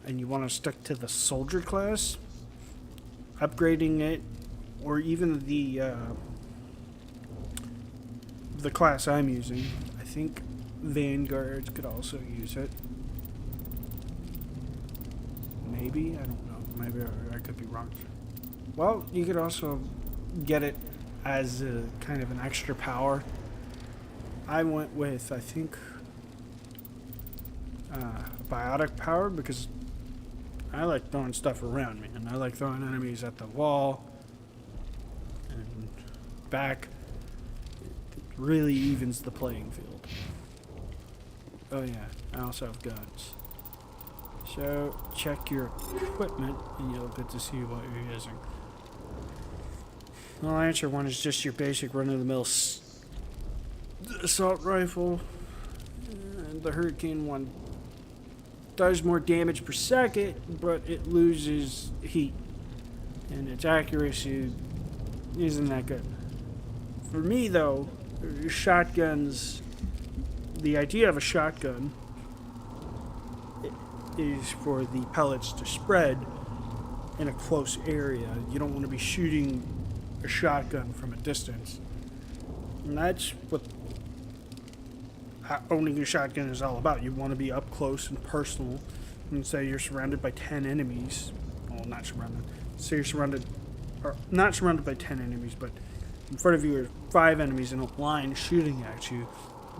Speaker 1: and you want to stick to the soldier class, upgrading it, or even the class I'm using. I think Vanguard could also use it. Maybe, I don't know. Maybe I could be wrong. Well, you could also get it as a kind of an extra power. I went with, I think, biotic power, because I like throwing stuff around me, and I like throwing enemies at the wall and back. It really evens the playing field. Oh yeah, I also have guns. So check your equipment and you'll get to see what you're using. The Lancer one is just your basic run-of-the-mill assault rifle, and the Hurricane one does more damage per second, but it loses heat, and its accuracy isn't that good. For me though, shotguns, the idea of a shotgun is for the pellets to spread in a close area. You don't want to be shooting a shotgun from a distance. And that's what owning a shotgun is all about. You want to be up close and personal, and say you're surrounded by 10 enemies. Well, not surrounded. Say you're surrounded, or not surrounded by 10 enemies, but in front of you are 5 enemies in a line shooting at you.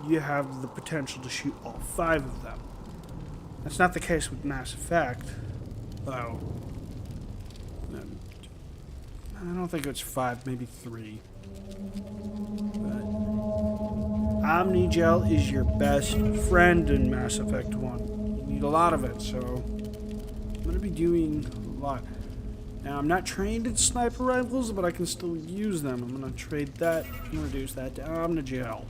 Speaker 1: You have the potential to shoot all 5 of them. That's not the case with Mass Effect, though. I don't think it's 5, maybe 3. But Omnigel is your best friend in Mass Effect 1. You need a lot of it, so I'm going to be doing a lot. Now, I'm not trained in sniper rifles, but I can still use them. I'm going to trade that and reduce that to Omnigel.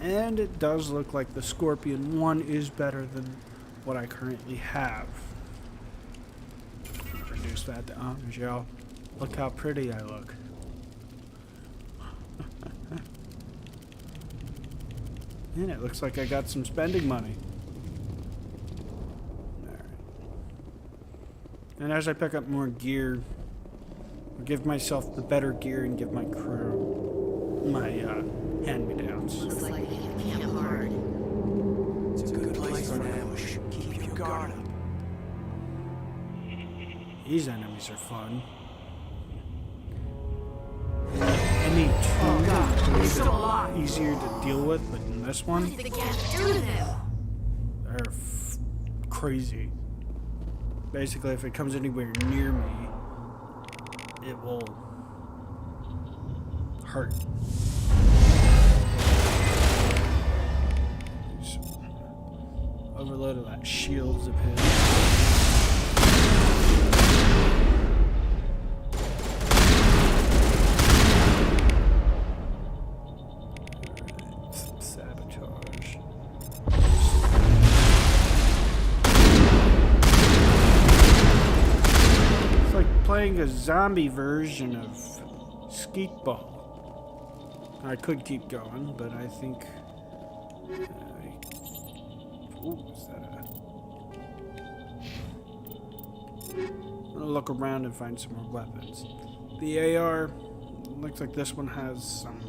Speaker 1: And it does look like the Scorpion 1 is better than what I currently have. Reduce that to gel. Look how pretty I look. And it looks like I got some spending money. Alright. And as I pick up more gear, I'll give myself the better gear and give my crew my hand-me-downs.
Speaker 14: Looks like they hit the camp hard.
Speaker 7: It's a good place for an ambush. Keep your guard up.
Speaker 1: These enemies are fun. Any two
Speaker 14: He's still alive.
Speaker 1: easier to deal with, but in this one,
Speaker 14: What did the camp do to them?
Speaker 1: they're crazy. Basically, if it comes anywhere near me, it will hurt. Overload of that shields of his. Sabotage. It's like playing a zombie version of Skeet Ball. I could keep going, but I think. Ooh, is that I'm gonna look around and find some more weapons. The AR looks like this one has some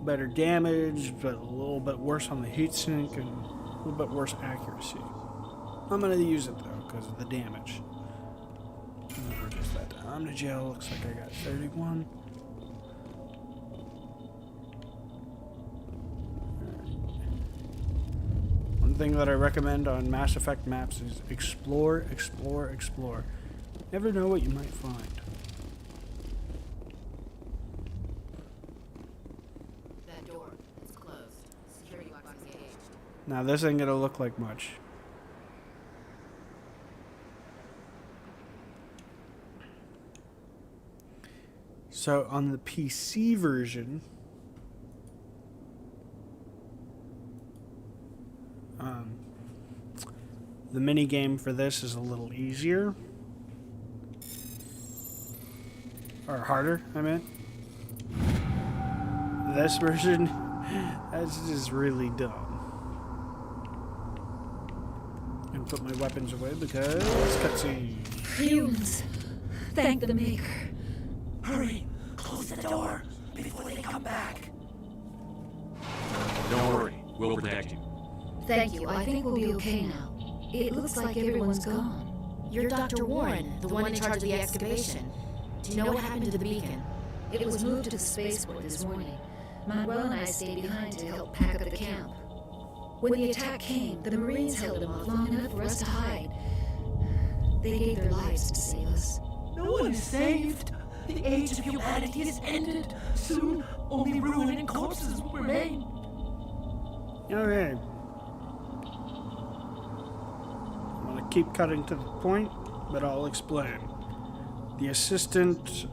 Speaker 1: better damage, but a little bit worse on the heatsink and a little bit worse accuracy. I'm gonna use it though because of the damage. Just that Omnigel looks like I got 31. One thing that I recommend on Mass Effect maps is explore, explore, explore. Never know what you might find.
Speaker 14: That door is closed. Security box engaged.
Speaker 1: Now this ain't gonna look like much. So on the PC version, the mini game for this is a little easier. Or harder, I meant. This version, that's just really dumb. I'm gonna put my weapons away because cutscene.
Speaker 15: Humans, thank the Maker.
Speaker 9: Hurry! Close the door before they come back.
Speaker 10: Don't worry, we'll protect you.
Speaker 15: Thank you. I think we'll be okay now. It looks like everyone's gone.
Speaker 14: You're Dr. Warren, the one in charge of the excavation. Do you know what happened to the beacon?
Speaker 15: It was moved to the spaceport this morning. Manuel and I stayed behind to help pack up the camp. When the attack came, the Marines held them off long enough for us to hide. They gave their lives to save us.
Speaker 9: No one is saved. The age of humanity is ended. Soon, only ruin and corpses will remain.
Speaker 1: Okay. I'm gonna keep cutting to the point, but I'll explain. The assistant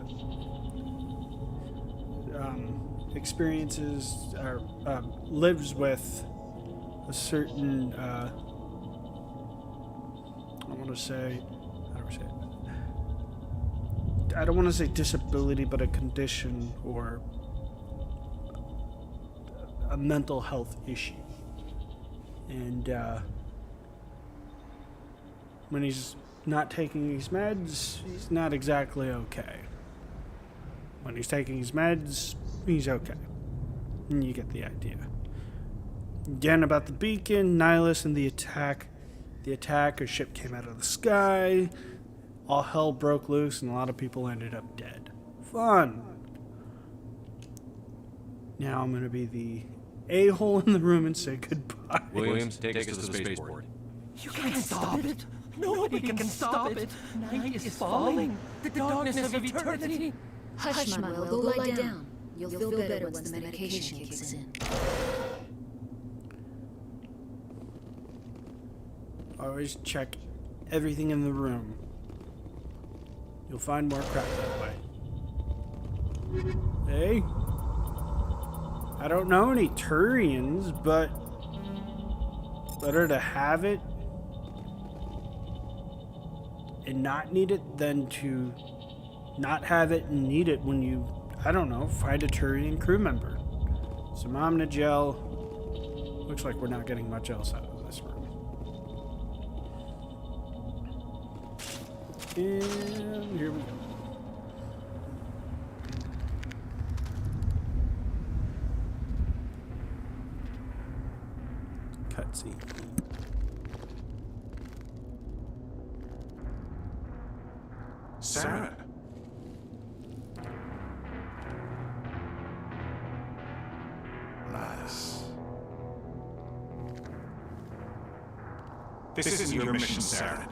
Speaker 1: experiences or lives with a certain I want to say, how do I say it? I don't want to say disability, but a condition or a mental health issue. And when he's not taking these meds, he's not exactly okay. When he's taking his meds, he's okay. And you get the idea. Again, about the beacon, Nihilus and the attack. The attack, a ship came out of the sky. All hell broke loose and a lot of people ended up dead. Fun! Now I'm going to be the a-hole in the room and say goodbye.
Speaker 10: Williams, take us to the spaceport.
Speaker 9: You can't stop it. Nobody can stop it. Night is falling. The darkness of eternity.
Speaker 15: Hush, Manuel. Go lie down. You'll feel better once the medication kicks in.
Speaker 1: Always check everything in the room. You'll find more crap that way. Hey? I don't know any Turians, but better to have it and not need it than to not have it and need it when you, I don't know, find a Turian crew member. So Omni Gel. Looks like we're not getting much else out of this room. And here we go. Cutscene.
Speaker 8: Saren. Nice. This isn't your mission, Saren.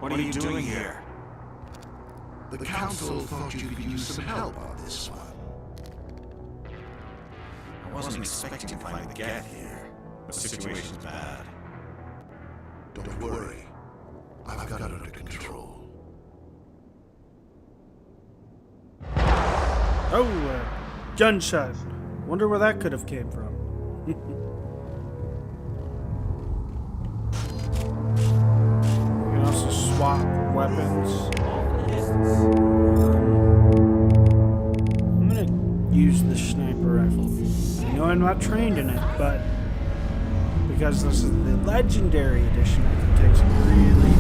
Speaker 8: What are you doing here?
Speaker 16: The Council thought you could use some help on this one.
Speaker 8: I wasn't expecting to find the Geth here. The situation's bad.
Speaker 16: Don't worry. I've got it under control.
Speaker 1: Oh, gunshot. Wonder where that could have came from. You can also swap weapons. I'm gonna use the sniper rifle. I know I'm not trained in it, but because this is the legendary edition, I can take some really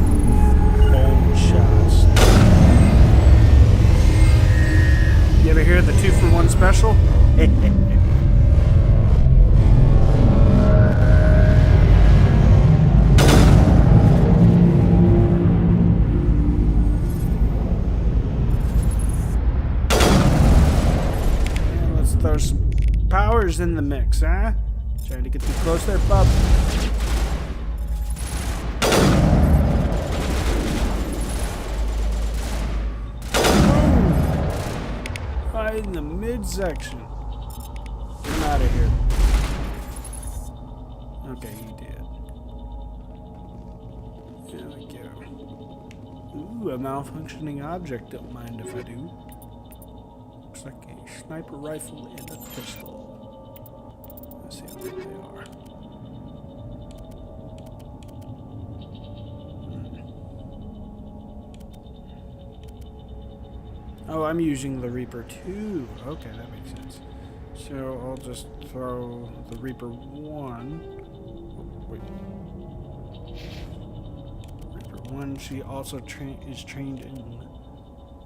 Speaker 1: bold shots. You ever hear the 2-for-1 special? Let's throw some powers in the mix, huh? Trying to get too close there, bub. Right in the midsection. Get him out of here. Okay, he did. There we go. Ooh, a malfunctioning object. Don't mind if I do. Looks like a sniper rifle and a pistol. Let's see how good they are. Oh, I'm using the Reaper 2. Okay, that makes sense. So I'll just throw the Reaper 1. Oh, wait. Reaper 1, she also is trained in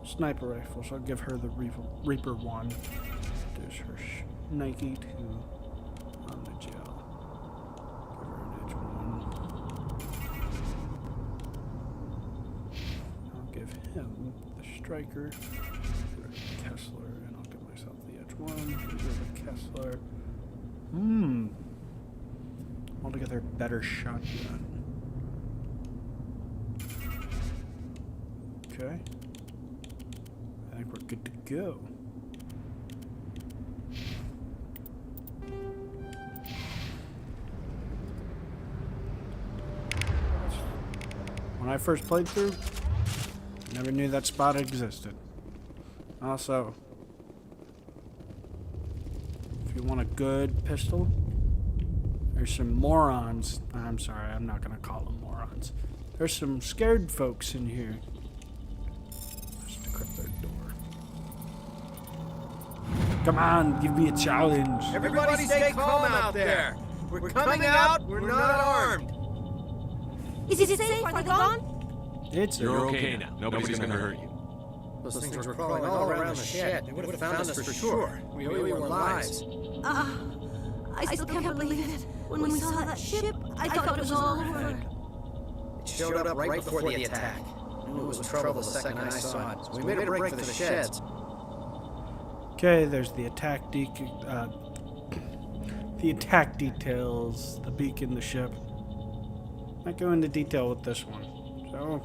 Speaker 1: sniper rifle, so I'll give her the Reaper 1. There's her Nike 2 on the gel. Give her an Edge 1. I'll give him the Striker. Kessler, and I'll give myself the Edge 1. Here's the Kessler. Altogether better shotgun. Okay. I think we're good to go. When I first played through, I never knew that spot existed. Also, if you want a good pistol, there's some morons. I'm sorry, I'm not going to call them morons. There's some scared folks in here. Let's decrypt their door. Come on, give me a challenge.
Speaker 17: Everybody stay calm out there. We're coming out, we're not armed.
Speaker 14: Is it safe? Are they gone?
Speaker 10: You're okay now. Nobody's gonna hurt you.
Speaker 17: Those things were crawling all around the shed. They would have found us for sure. We owe you our lives.
Speaker 14: I still can't believe it. When we saw that ship, I thought it was all over.
Speaker 17: It showed up right before the attack. I knew it was trouble the second I saw it, so we made a break for the sheds.
Speaker 1: Okay, there's the attack details, the beacon, the ship. Might go into detail with this one. So,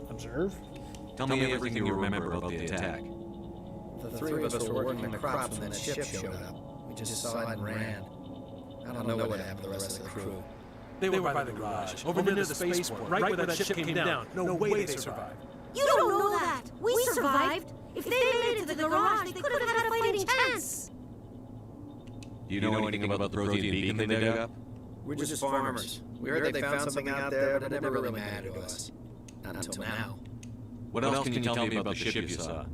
Speaker 1: observe.
Speaker 10: Tell me everything you remember about the attack.
Speaker 17: The three of us were working the crops when that ship showed up. We just saw it and ran. I don't know what happened to the rest of the crew.
Speaker 18: They were by the garage, over near the spaceport, right where that ship came down. No way they survived.
Speaker 14: You don't know that. We survived. If they made it to the garage, they could have had a fighting chance.
Speaker 10: Do you know anything about the Prothean beacon they dug up?
Speaker 17: We're just farmers. We heard they found something out there, but it never really mattered to us. Not until now.
Speaker 10: What else can you tell me about the ship you saw?
Speaker 17: I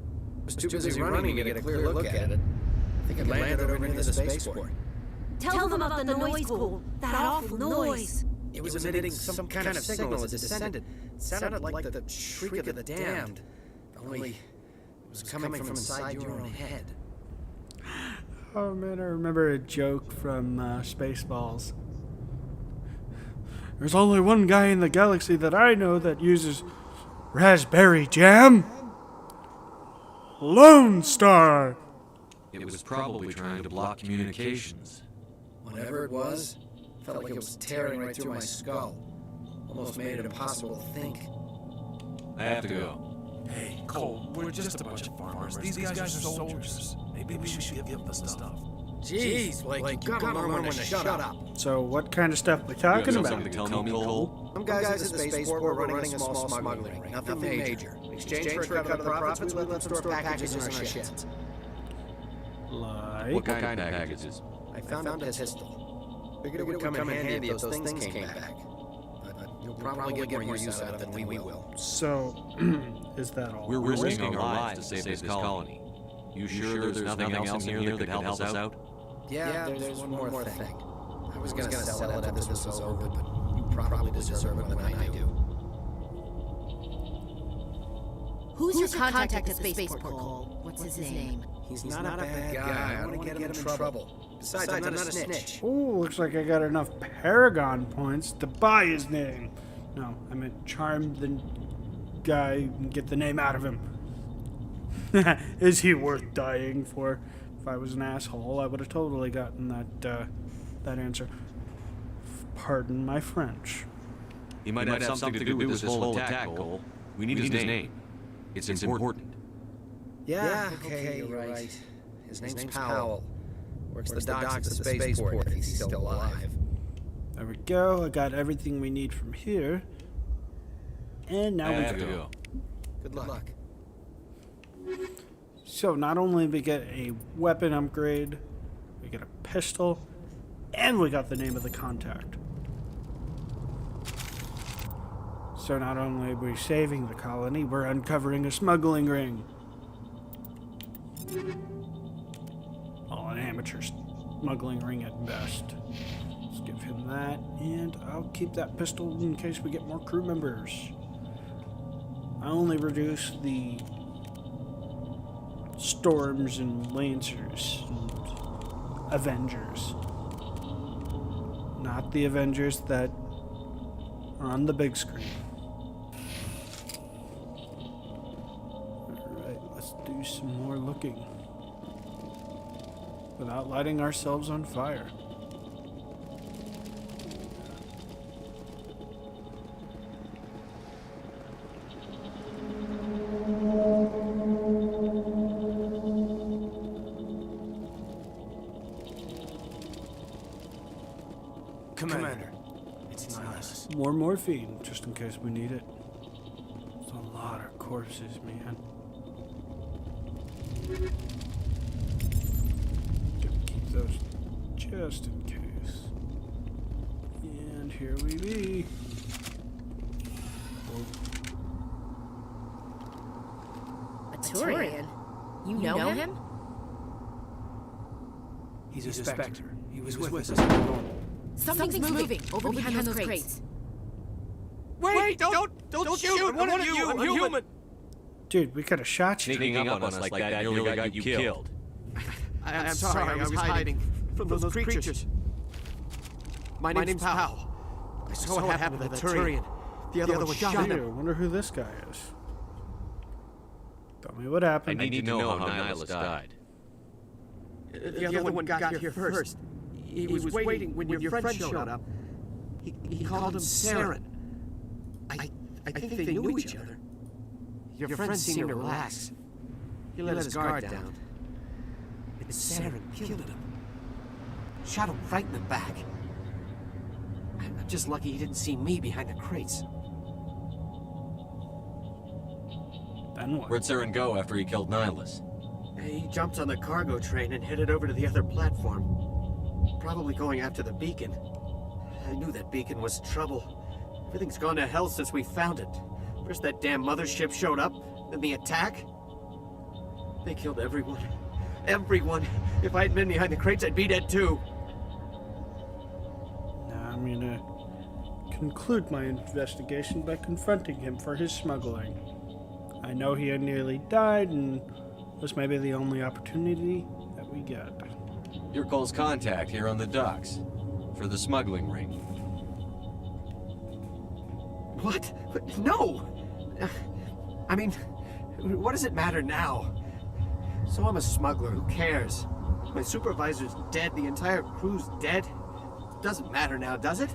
Speaker 17: was too busy running to get a clear look at it. I think it landed over near the spaceport.
Speaker 14: Tell them about the noise, Cole. That awful noise.
Speaker 17: It was emitting some kind of signal as it descended. It sounded like the shriek of the damned. Only it was coming from inside your own head.
Speaker 1: Oh man, I remember a joke from Spaceballs. There's only one guy in the galaxy that I know that uses raspberry jam. Lone Star.
Speaker 10: It was probably trying to block communications.
Speaker 17: Whatever it was, felt like it was tearing right through my skull. Almost made it impossible to think.
Speaker 10: I have to go.
Speaker 18: Hey, Cole, we're just a bunch of farmers. These guys are soldiers. Maybe we should give them the stuff.
Speaker 17: Jeez, Blake, you gotta learn when to shut up.
Speaker 1: So what kind of stuff we talking
Speaker 10: You have
Speaker 1: about?
Speaker 10: something to tell me, Cole?
Speaker 17: Some guys at the spaceport were running a small smuggling ring. Nothing major. In exchange for a cut of the profits, we let them store packages in our sheds.
Speaker 1: Like?
Speaker 10: What kind of packages?
Speaker 17: I found a pistol. Figured it would come in handy if those things came back. But you'll probably get more use out of it than we will.
Speaker 1: So, is that all?
Speaker 10: We're risking our lives to save this colony. You sure there's nothing else in here that could help us out?
Speaker 17: Yeah, there's one more thing. I was gonna sell it after this was over, but you probably deserve it more than I do.
Speaker 14: Who's your contact at the spaceport, Cole? What's his name?
Speaker 17: He's not a bad guy. I want to get him in trouble. Besides, I'm not a snitch.
Speaker 1: Ooh, looks like I got enough Paragon points to buy his name. No, I meant charm the guy and get the name out of him. Is he worth dying for? If I was an asshole, I would have totally gotten that answer. Pardon my French.
Speaker 10: He might have something to do with this whole attack, Cole. We need his name. It's important.
Speaker 17: Yeah, okay, you're right. His name's Powell. Works the docks at the spaceport if he's still alive.
Speaker 1: There we go. I got everything we need from here. And now we
Speaker 10: have to go.
Speaker 17: Good luck.
Speaker 1: So not only we get a weapon upgrade, we get a pistol, and we got the name of the contact. So not only are we saving the colony, we're uncovering a smuggling ring. Well, an amateur smuggling ring at best. Let's give him that, and I'll keep that pistol in case we get more crew members. I only reduce the Storms and Lancers and Avengers. Not the Avengers that are on the big screen. Alright, let's do some more looking. Without lighting ourselves on fire.
Speaker 18: Commander, it's Nihilus.
Speaker 1: More morphine, just in case we need it. There's a lot of corpses, man. Gotta keep those just in case. And here we be.
Speaker 14: A Turian? You know him?
Speaker 18: He's a Spectre. He was with us.
Speaker 14: Something's moving over behind those crates.
Speaker 13: Wait! Don't shoot! One of you! I'm human!
Speaker 1: Dude, we could have shot you.
Speaker 10: Sneaking up on us like that nearly got you killed.
Speaker 13: I'm sorry, I was hiding from those creatures. My name's Powell. I saw what happened to the Turian. The other one shot
Speaker 1: Dude, I
Speaker 13: him.
Speaker 1: wonder who this guy is. Tell me what happened.
Speaker 10: I need to know how Nihilus died.
Speaker 13: The other one got here first. He was waiting when your friend showed up. He called him Saren. I think they knew each other. Your friend seemed to relax. He let his guard down. And Saren killed him. Shot him right in the back. I'm just lucky he didn't see me behind the crates.
Speaker 1: Then what?
Speaker 10: Where'd Saren go after he killed Nihilus?
Speaker 13: He jumped on the cargo train and headed over to the other platform. probably going after the beacon. I knew that beacon was trouble. Everything's gone to hell since we found it. First that damn mothership showed up, then the attack. They killed everyone. Everyone. If I had been behind the crates, I'd be dead too.
Speaker 1: Now I'm gonna conclude my investigation by confronting him for his smuggling. I know he had nearly died, and this may be the only opportunity that we get.
Speaker 10: You're Cole's contact here on the docks for the smuggling ring.
Speaker 13: What? No! I mean, what does it matter now? So I'm a smuggler, who cares? My supervisor's dead, the entire crew's dead. Doesn't matter now, does it?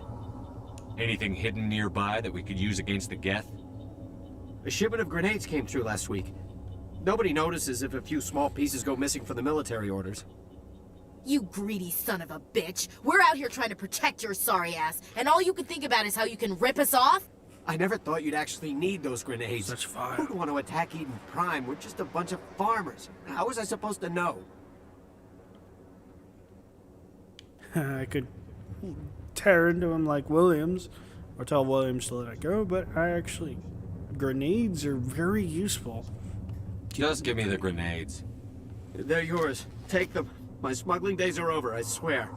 Speaker 10: Anything hidden nearby that we could use against the Geth?
Speaker 13: A shipment of grenades came through last week. Nobody notices if a few small pieces go missing from the military orders.
Speaker 14: You greedy son of a bitch. We're out here trying to protect your sorry ass, and all you can think about is how you can rip us off?
Speaker 13: I never thought you'd actually need those grenades.
Speaker 1: That's fine.
Speaker 13: Who'd want to attack Eden Prime? We're just a bunch of farmers. How was I supposed to know?
Speaker 1: I could tear into him like Williams, or tell Williams to let it go, but grenades are very useful.
Speaker 10: Just give me the grenades.
Speaker 13: They're yours. Take them. My smuggling days are over, I swear.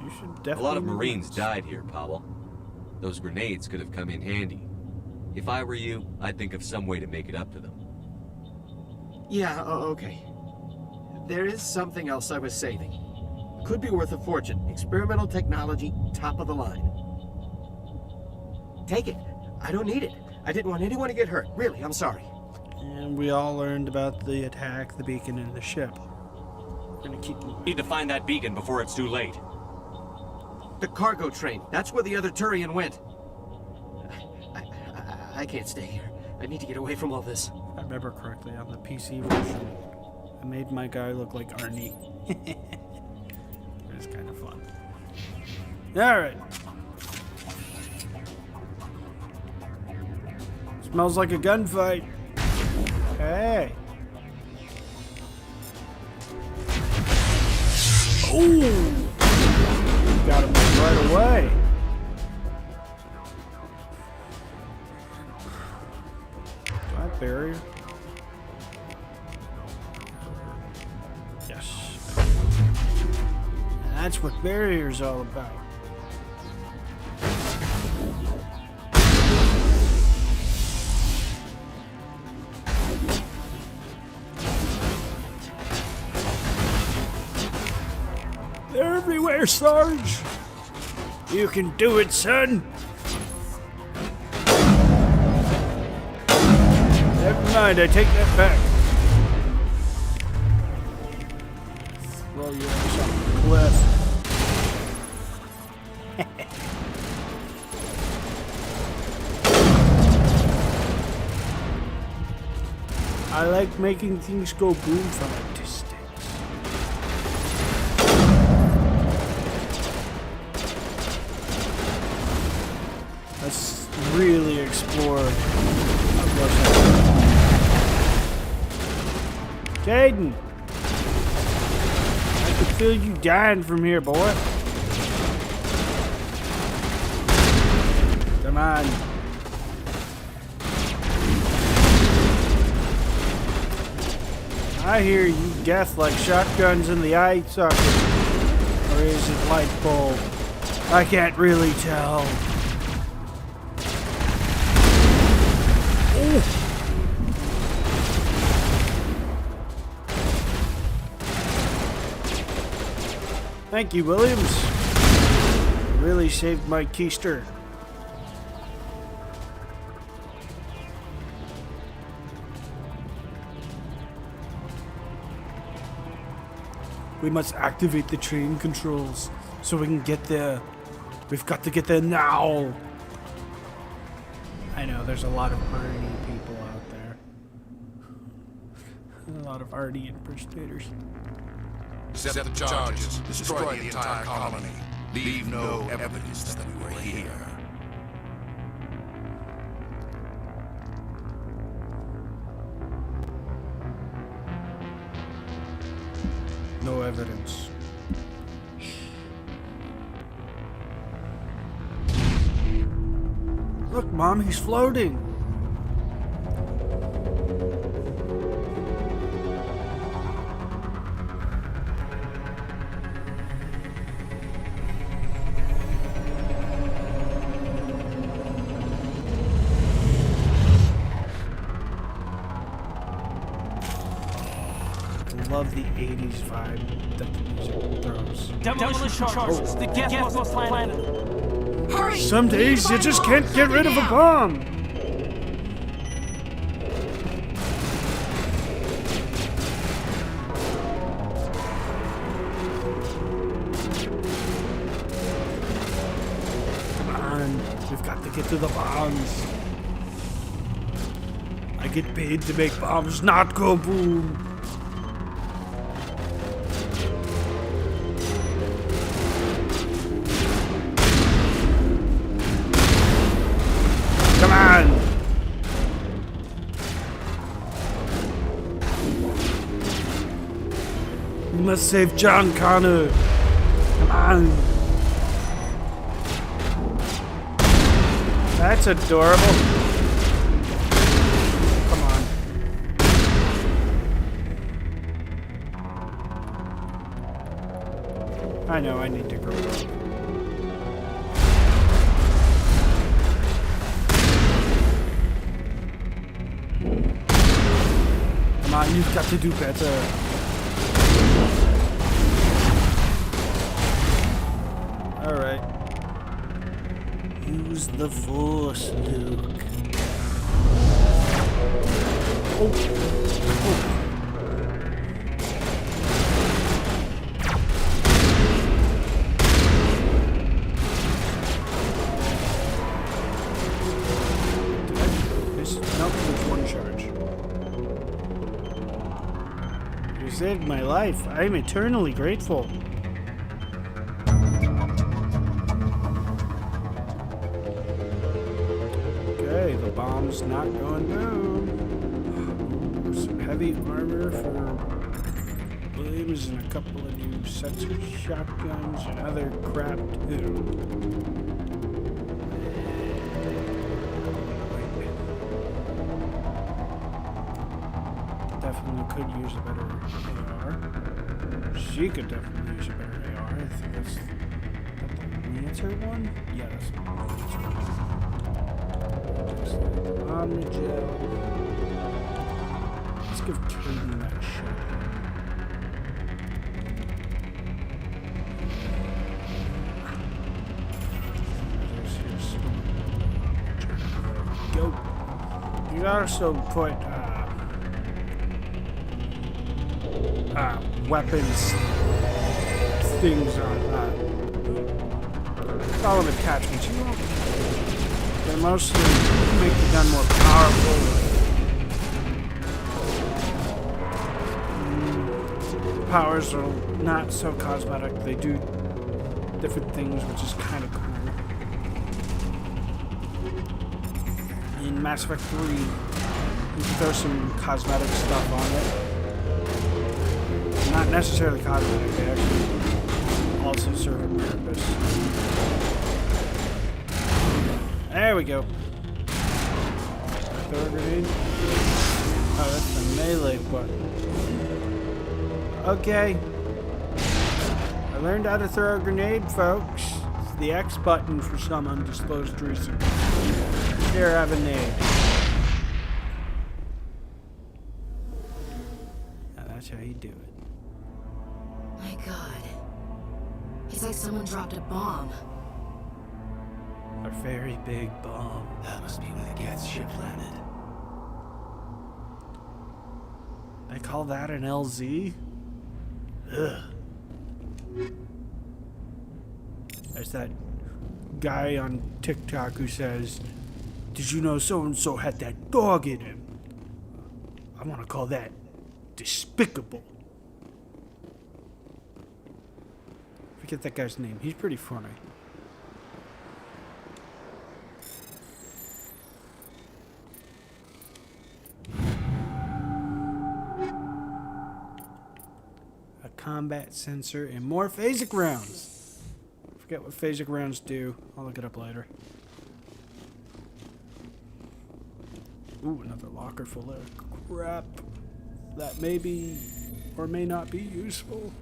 Speaker 1: You should definitely...
Speaker 10: A lot of Marines died here, Pavel. Those grenades could have come in handy. If I were you, I'd think of some way to make it up to them.
Speaker 13: Yeah, okay. There is something else I was saving. Could be worth a fortune. Experimental technology, top of the line. Take it. I don't need it. I didn't want anyone to get hurt. Really, I'm sorry.
Speaker 1: And we all learned about the attack, the beacon, and the ship. We're gonna keep...
Speaker 10: Need to find that beacon before it's too late.
Speaker 13: The cargo train. That's where the other Turian went. I can't stay here. I need to get away from all this.
Speaker 1: If I remember correctly, on the PC version, I made my guy look like Arnie. It was kind of fun. Alright. Smells like a gunfight. Hey. Ooh. Got him right away. Do I have barrier? Yes. That's what barrier's all about. They're everywhere, Sarge. You can do it, son. Never mind, I take that back. Throw your ass off the cliff. I like making things go boom from a distance. Let's really explore what's happening. Jaden! I can feel you dying from here, boy. Come on. I hear you Geth like shotguns in the eye socket. Or is it light bulb? I can't really tell. Ooh. Thank you, Williams. Really saved my keister. We must activate the train controls so we can get there. We've got to get there now. I know there's a lot of Arnie people out there. A lot of Arnie impersonators.
Speaker 16: Accept the charges. Destroy the entire colony. Leave no evidence that we were here.
Speaker 1: No evidence. Look, Mom, he's floating. I love the 80s vibe that the music throws.
Speaker 9: Demolition charges. The gas was planted.
Speaker 14: Hurry!
Speaker 1: Some days you just can't get rid of a bomb. Come on, we've got to get to the bombs. I get paid to make bombs not go boom. Come on! We must save John Connor. Come on. That's adorable. Come on. I know I need to grow up. Come on, you've got to do better. Alright. Use the Force, Luke. Nope, there's one charge. You saved my life. I'm eternally grateful. Okay, the bomb's not going boom. Some heavy armor for Williams and a couple of new sets of shotguns and other crap too. Definitely could use a better AR. She could definitely use a better AR. I think that's the Lancer one? Yeah, that's the Lancer one. Omnigel. Let's give Kaden that shit. Go. You also put weapons things on call them attachments. You know, they mostly make the gun more powerful. Powers are not so cosmetic. They do different things, which is kind of cool. In Mass Effect 3, you can throw some cosmetic stuff on it. Not necessarily cosmetic, they actually also serve a purpose. There we go. Throw a grenade. Oh, that's the melee button. Okay. I learned how to throw a grenade, folks. It's the X button for some undisclosed reason. Here, have a nade. Now that's how you do it.
Speaker 14: My God. It's like someone dropped a bomb.
Speaker 1: A very big bomb.
Speaker 9: That must be where the Geth ship landed.
Speaker 1: They call that an LZ? Ugh. There's that guy on TikTok who says, "Did you know so-and-so had that dog in him?" I want to call that despicable. Forget that guy's name. He's pretty funny. A combat sensor and more phasic rounds. Forget what phasic rounds do. I'll look it up later. Ooh, another locker full of crap that may be or may not be useful.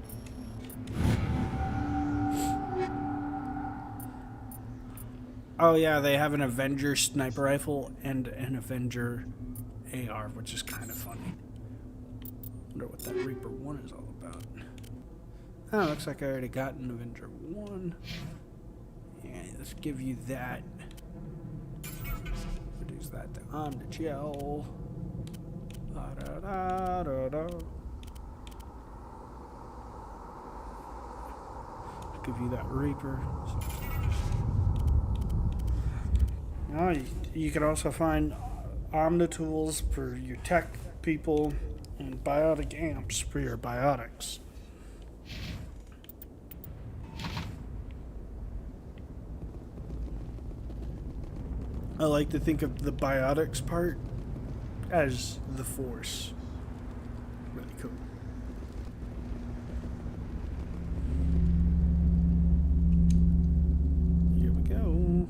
Speaker 1: Oh yeah, they have an Avenger sniper rifle and an Avenger AR, which is kind of funny. Wonder what that Reaper 1 is all about. Oh, looks like I already got an Avenger 1. Yeah, let's give you that. Reduce that to Omnigel. Da-da-da-da-da. Give you that Reaper. Oh, you can also find Omnitools for your tech people and biotic amps for your biotics. I like to think of the biotics part as the Force. Really cool. Here we go.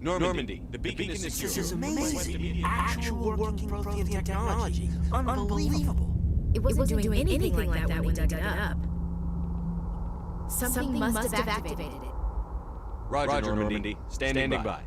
Speaker 10: Normandy, the beacon is secure.
Speaker 9: This is amazing. Actual working Prothean technology. Unbelievable.
Speaker 14: It wasn't doing anything like that when we dug it up. Something must have activated it.
Speaker 10: Roger, Normandy. Standing by.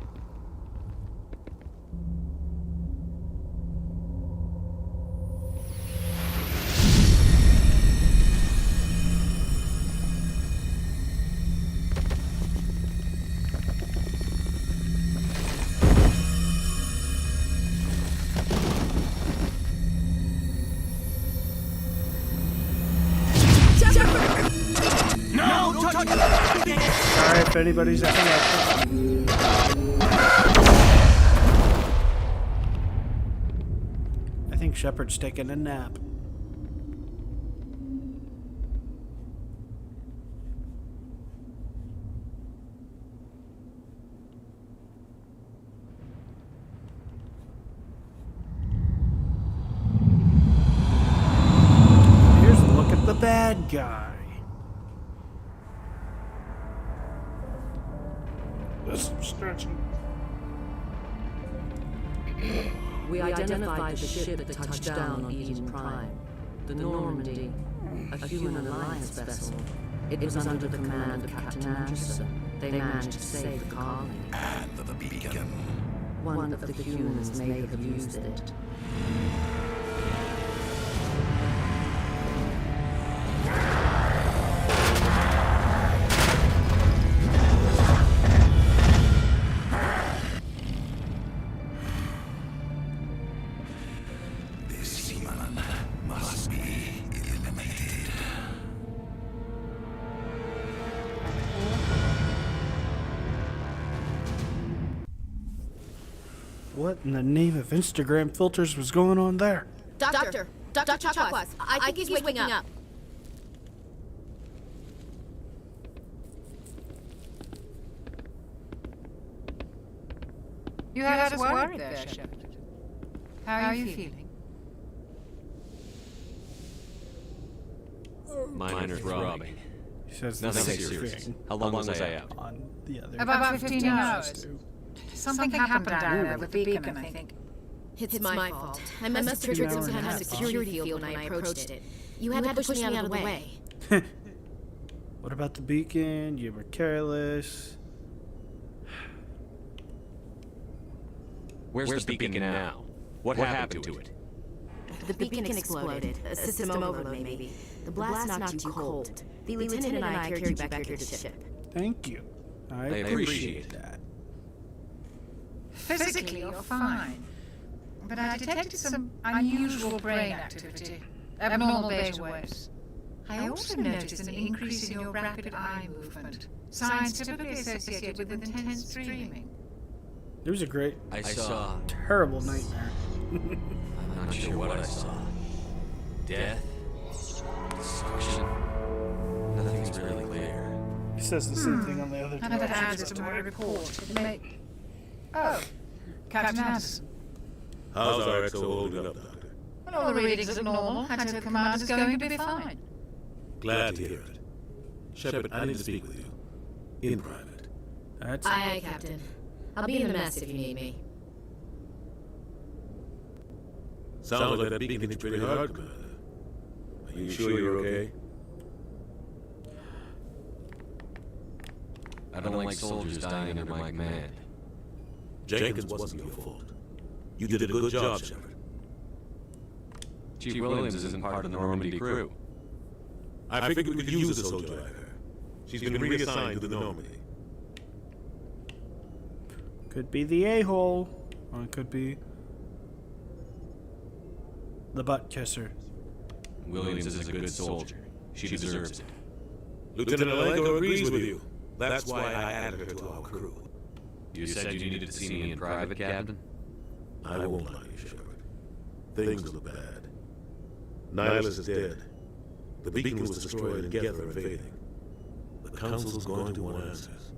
Speaker 1: Sorry if anybody's epileptic. I think Shepard's taking a nap. Here's a look at the bad guy. Stretching.
Speaker 19: We identified the ship that touched down on Eden Prime, the Normandy, a human alliance vessel. It was under the command of Captain Anderson. They managed to save the colony.
Speaker 16: And the beacon.
Speaker 19: One of the humans may have used it.
Speaker 1: What in the name of Instagram filters was going on there?
Speaker 14: Doctor Chakwas, I think he's waking up.
Speaker 12: You had us worried there, Shepard. How are you feeling?
Speaker 10: Minor throbbing.
Speaker 1: He says
Speaker 10: nothing
Speaker 1: the
Speaker 10: serious. How long was I out?
Speaker 1: On the other
Speaker 12: About 15 hours. Something happened down there with the beacon, I think.
Speaker 14: It's my fault. I must have triggered some kind of security field when I approached it. You had to push me out of the way.
Speaker 1: What about the beacon? You were careless.
Speaker 10: Where's the beacon now? What happened to it?
Speaker 14: The beacon exploded. A system overload, maybe. The blast knocked you cold. The lieutenant and I carried you back here to the ship.
Speaker 1: Thank you. I appreciate that.
Speaker 12: Physically, you're fine. But I detected some unusual brain activity, abnormal beta waves. I also noticed an increase in your rapid eye movement, signs typically associated with intense dreaming.
Speaker 1: It was a great,
Speaker 10: I saw
Speaker 1: terrible nightmare.
Speaker 10: I'm not sure what I saw. Death, destruction. Nothing's really clear.
Speaker 1: He says the same thing on the other
Speaker 12: I never added it to my report. Oh, Captain Anderson.
Speaker 5: How's our XO holding up, Doctor?
Speaker 12: Well, all the readings look normal. I told the commanders going to be fine.
Speaker 5: Glad to hear it. Shepard, I need to speak with you. In private.
Speaker 1: That's...
Speaker 14: Aye, Captain. I'll be in the mess if you need me.
Speaker 5: Sounds like that beacon hit you pretty hard, Commander. Are you sure you're okay?
Speaker 10: I don't like soldiers dying under my command.
Speaker 5: Jenkins wasn't your fault. You did a good job, Shepard.
Speaker 10: Chief Williams isn't part of the Normandy crew.
Speaker 5: I figured we could use a soldier like her. She's been reassigned to the Normandy.
Speaker 1: Could be the a-hole, or it could be the butt kisser.
Speaker 10: Williams is a good soldier. She deserves it.
Speaker 5: Lieutenant Alenko agrees with you. That's why I added her to our crew.
Speaker 10: You said you needed to see me in private, Captain?
Speaker 5: I won't lie to you, Shepard. Things look bad. Nihilus is dead. The beacon was destroyed and Geth are invading. The Council's going to want answers.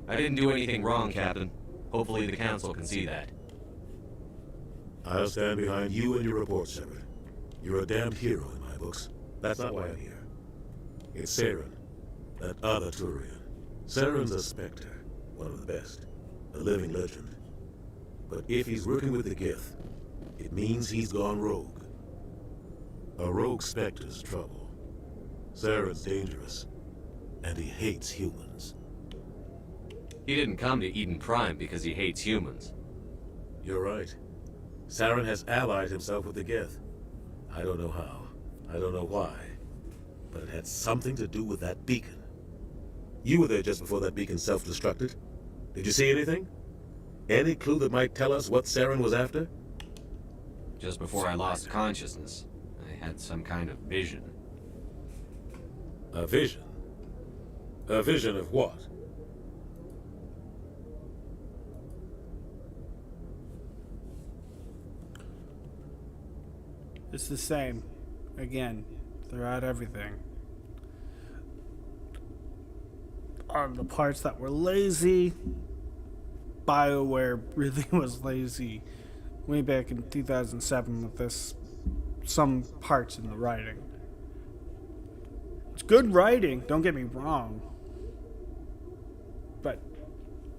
Speaker 10: I didn't do anything wrong, Captain. Hopefully the Council can see that.
Speaker 5: I'll stand behind you and your report, Shepard. You're a damned hero in my books. That's not why I'm here. It's Saren, that other Turian. Saren's a Spectre, one of the best, a living legend. But if he's working with the Geth, it means he's gone rogue. A rogue Spectre's trouble. Saren's dangerous, and he hates humans.
Speaker 10: He didn't come to Eden Prime because he hates humans.
Speaker 5: You're right. Saren has allied himself with the Geth. I don't know how. I don't know why. But it had something to do with that beacon. You were there just before that beacon self-destructed. Did you see anything? Any clue that might tell us what Saren was after?
Speaker 10: Just before I lost consciousness, I had some kind of vision.
Speaker 5: A vision? A vision of what?
Speaker 1: It's the same. Again, throughout everything. On the parts that were lazy, BioWare really was lazy way back in 2007 with this, some parts in the writing. It's good writing, don't get me wrong. But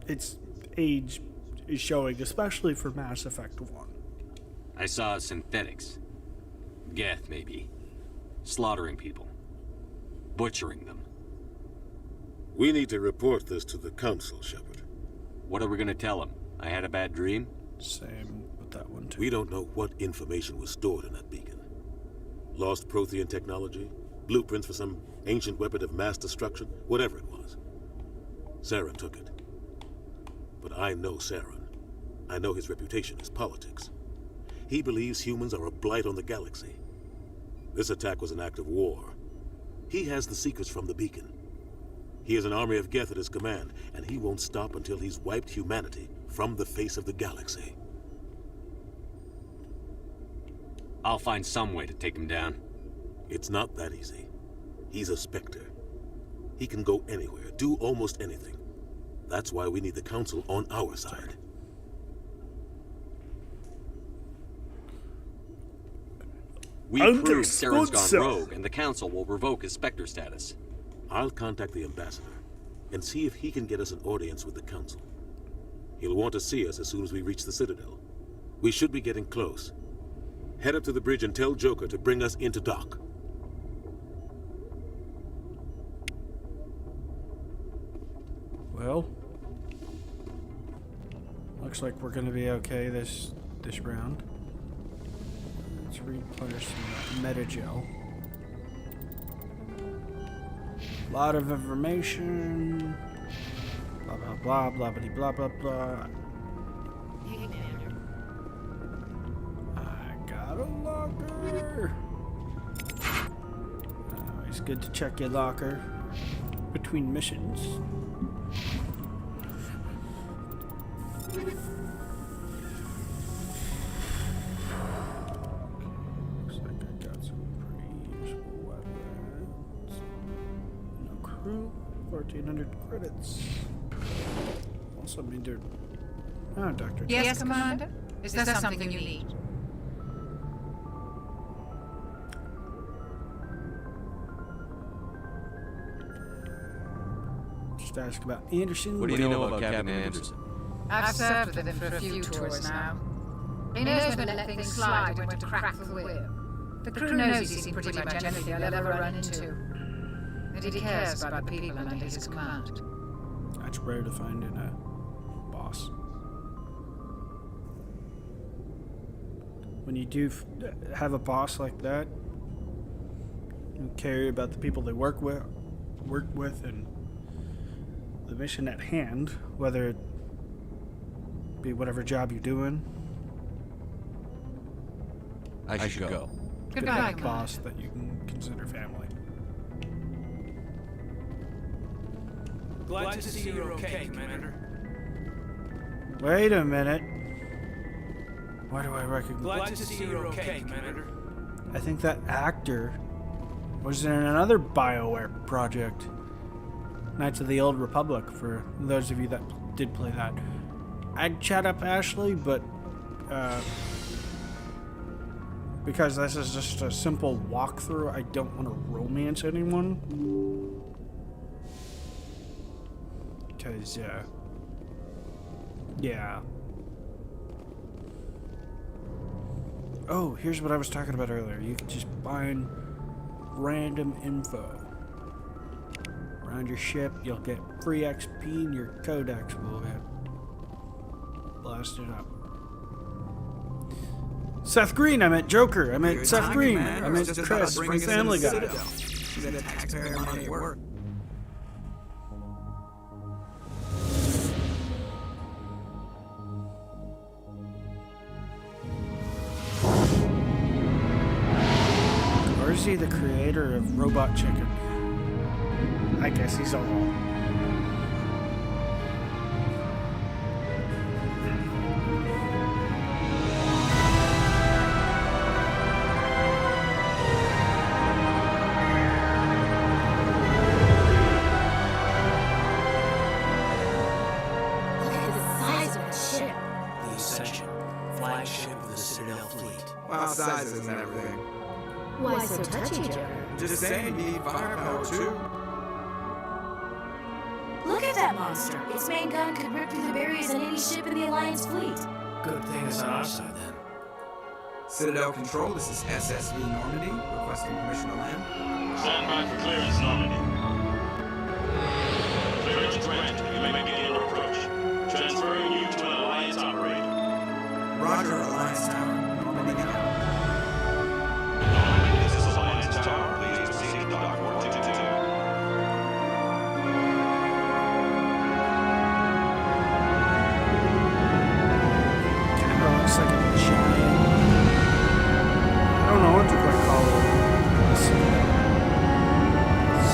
Speaker 1: its age is showing, especially for Mass Effect 1.
Speaker 10: I saw synthetics. Geth, maybe. Slaughtering people. Butchering them.
Speaker 5: We need to report this to the Council, Shepard.
Speaker 10: What are we gonna tell them? I had a bad dream?
Speaker 1: Same with that one, too.
Speaker 5: We don't know what information was stored in that beacon. Lost Prothean technology? Blueprints for some ancient weapon of mass destruction? Whatever it was. Saren took it. But I know Saren. I know his reputation is politics. He believes humans are a blight on the galaxy. This attack was an act of war. He has the secrets from the beacon. He has an army of Geth at his command, and he won't stop until he's wiped humanity from the face of the galaxy.
Speaker 10: I'll find some way to take him down.
Speaker 5: It's not that easy. He's a Spectre. He can go anywhere, do almost anything. That's why we need the Council on our side.
Speaker 10: We prove Saren's gone rogue, and the Council will revoke his Spectre status.
Speaker 5: I'll contact the Ambassador and see if he can get us an audience with the Council. He'll want to see us as soon as we reach the Citadel. We should be getting close. Head up to the bridge and tell Joker to bring us into dock.
Speaker 1: Well, looks like we're gonna be okay this round. Let's replenish some Metagel. A lot of information. Blah blah blah blah blah blah blah blah. I got a locker. It's good to check your locker between missions. Looks like I got some pretty useful weapons. No crew, 1,400 credits. Also, I mean, oh, Dr.
Speaker 12: Yes, Commander? Is there something you need?
Speaker 1: to ask about Anderson.
Speaker 10: What do you know about Captain Anderson?
Speaker 12: I've served with him for a few tours now. He knows when to let things slide and when to crack the whip. The crew knows he's seen pretty much anything they'll ever run into. And he cares about the people under his command.
Speaker 1: That's rare to find in a boss. When you do have a boss like that, you care about the people they work with, and the mission at hand, whether it be whatever job you're doing.
Speaker 10: I should go.
Speaker 1: Good to have a boss that you can consider family.
Speaker 18: Glad to see you're okay, Commander.
Speaker 1: Wait a minute. Why do I recognize?
Speaker 18: Glad to see you're okay, Commander.
Speaker 1: I think that actor was in another BioWare project. Knights of the Old Republic, for those of you that did play that. I'd chat up Ashley, but because this is just a simple walkthrough, I don't want to romance anyone. Because, yeah. Oh, here's what I was talking about earlier. You can just find random info. Around your ship, you'll get free XP and your codex will get blasted up. Seth Green, I meant Joker. I meant Seth Green. I meant Chris from Family Guy.
Speaker 7: She's a taxpayer money at work.
Speaker 1: Or is he the creator of Robot Chicken? I guess he's all.
Speaker 7: Sizes and everything.
Speaker 15: Why so touchy, Joker?
Speaker 7: Just saying, you need firepower too.
Speaker 14: Look at that monster. Its main gun could rip through the barriers in any ship in the Alliance fleet.
Speaker 18: Good thing it's on our side then.
Speaker 7: Citadel Control, this is SSV Normandy, requesting permission to land.
Speaker 4: Stand by for clearance, Normandy. Clearance granted. You may begin your approach. Transferring you to an Alliance operator.
Speaker 7: Roger, Alliance Tower. Normandy now.
Speaker 4: This is Alliance Tower. Please proceed to Dock 422.
Speaker 1: Looks like a giant. I don't know what to quite call it. This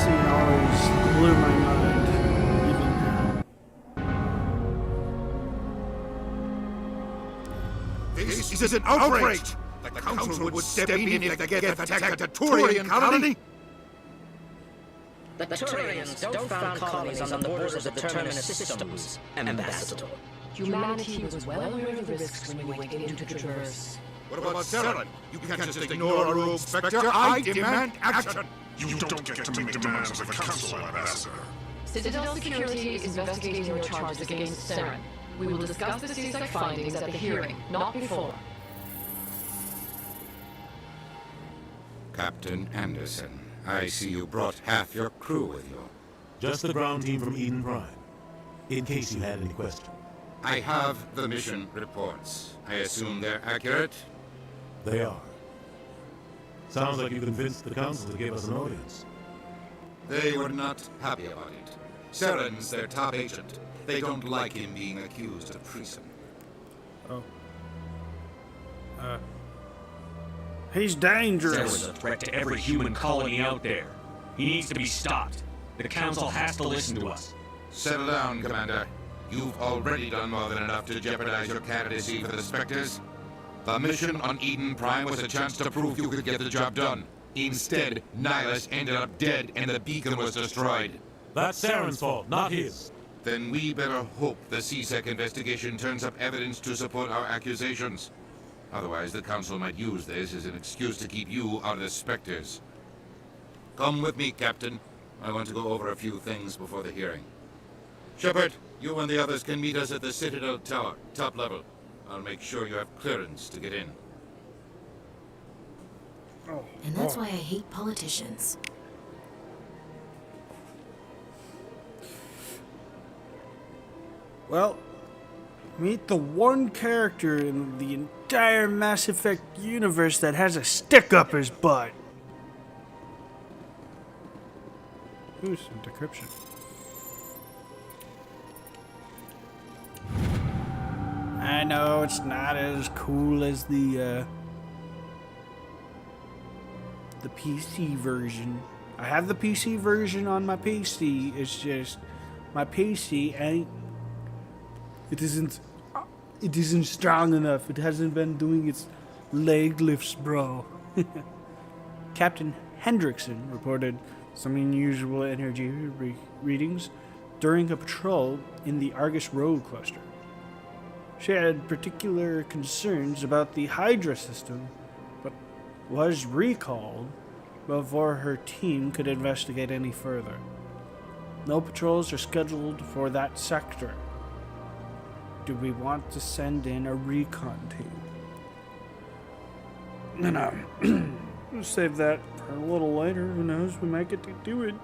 Speaker 1: scene always blew my mind, even now.
Speaker 3: This is an outrage! The Council would step in if they get attacked the Turian colony?
Speaker 20: The Turians don't found colonies on the borders of the Terminus systems, Ambassador.
Speaker 19: Humanity was well aware of the risks when we went into the Traverse.
Speaker 3: What about Saren? You can't just ignore a rogue Spectre. I demand action!
Speaker 16: You don't get to make demands of the Council, Ambassador.
Speaker 19: Citadel Security is investigating your charges against Saren. We will discuss the CSEC findings at the hearing, not before.
Speaker 3: Captain Anderson, I see you brought half your crew with you.
Speaker 5: Just the ground team from Eden Prime, in case you had any questions.
Speaker 3: I have the mission reports. I assume they're accurate?
Speaker 5: They are. Sounds like you convinced the Council to give us an audience.
Speaker 3: They were not happy about it. Saren's their top agent. They don't like him being accused of treason.
Speaker 1: Oh. He's dangerous.
Speaker 21: Saren's a threat to every human colony out there. He needs to be stopped. The Council has to listen to us.
Speaker 3: Settle down, Commander. You've already done more than enough to jeopardize your candidacy for the Spectres. The mission on Eden Prime was a chance to prove you could get the job done. Instead, Nihilus ended up dead and the beacon was destroyed.
Speaker 5: That's Saren's fault, not his.
Speaker 3: Then we better hope the CSEC investigation turns up evidence to support our accusations. Otherwise, the Council might use this as an excuse to keep you out of the Spectres. Come with me, Captain. I want to go over a few things before the hearing. Shepard, you and the others can meet us at the Citadel Tower, top level. I'll make sure you have clearance to get in.
Speaker 14: And that's why I hate politicians.
Speaker 1: Well, meet the one character in the entire Mass Effect universe that has a stick up his butt. Ooh, some decryption. I know it's not as cool as the PC version. I have the PC version on my PC. It's just my PC ain't. It isn't strong enough. It hasn't been doing its leg lifts, bro. Captain Hendrickson reported some unusual energy readings during a patrol in the Argus Road cluster. She had particular concerns about the Hydra system, but was recalled before her team could investigate any further. No patrols are scheduled for that sector. Do we want to send in a recon team? No. We'll save that for a little later. Who knows? We might get to do it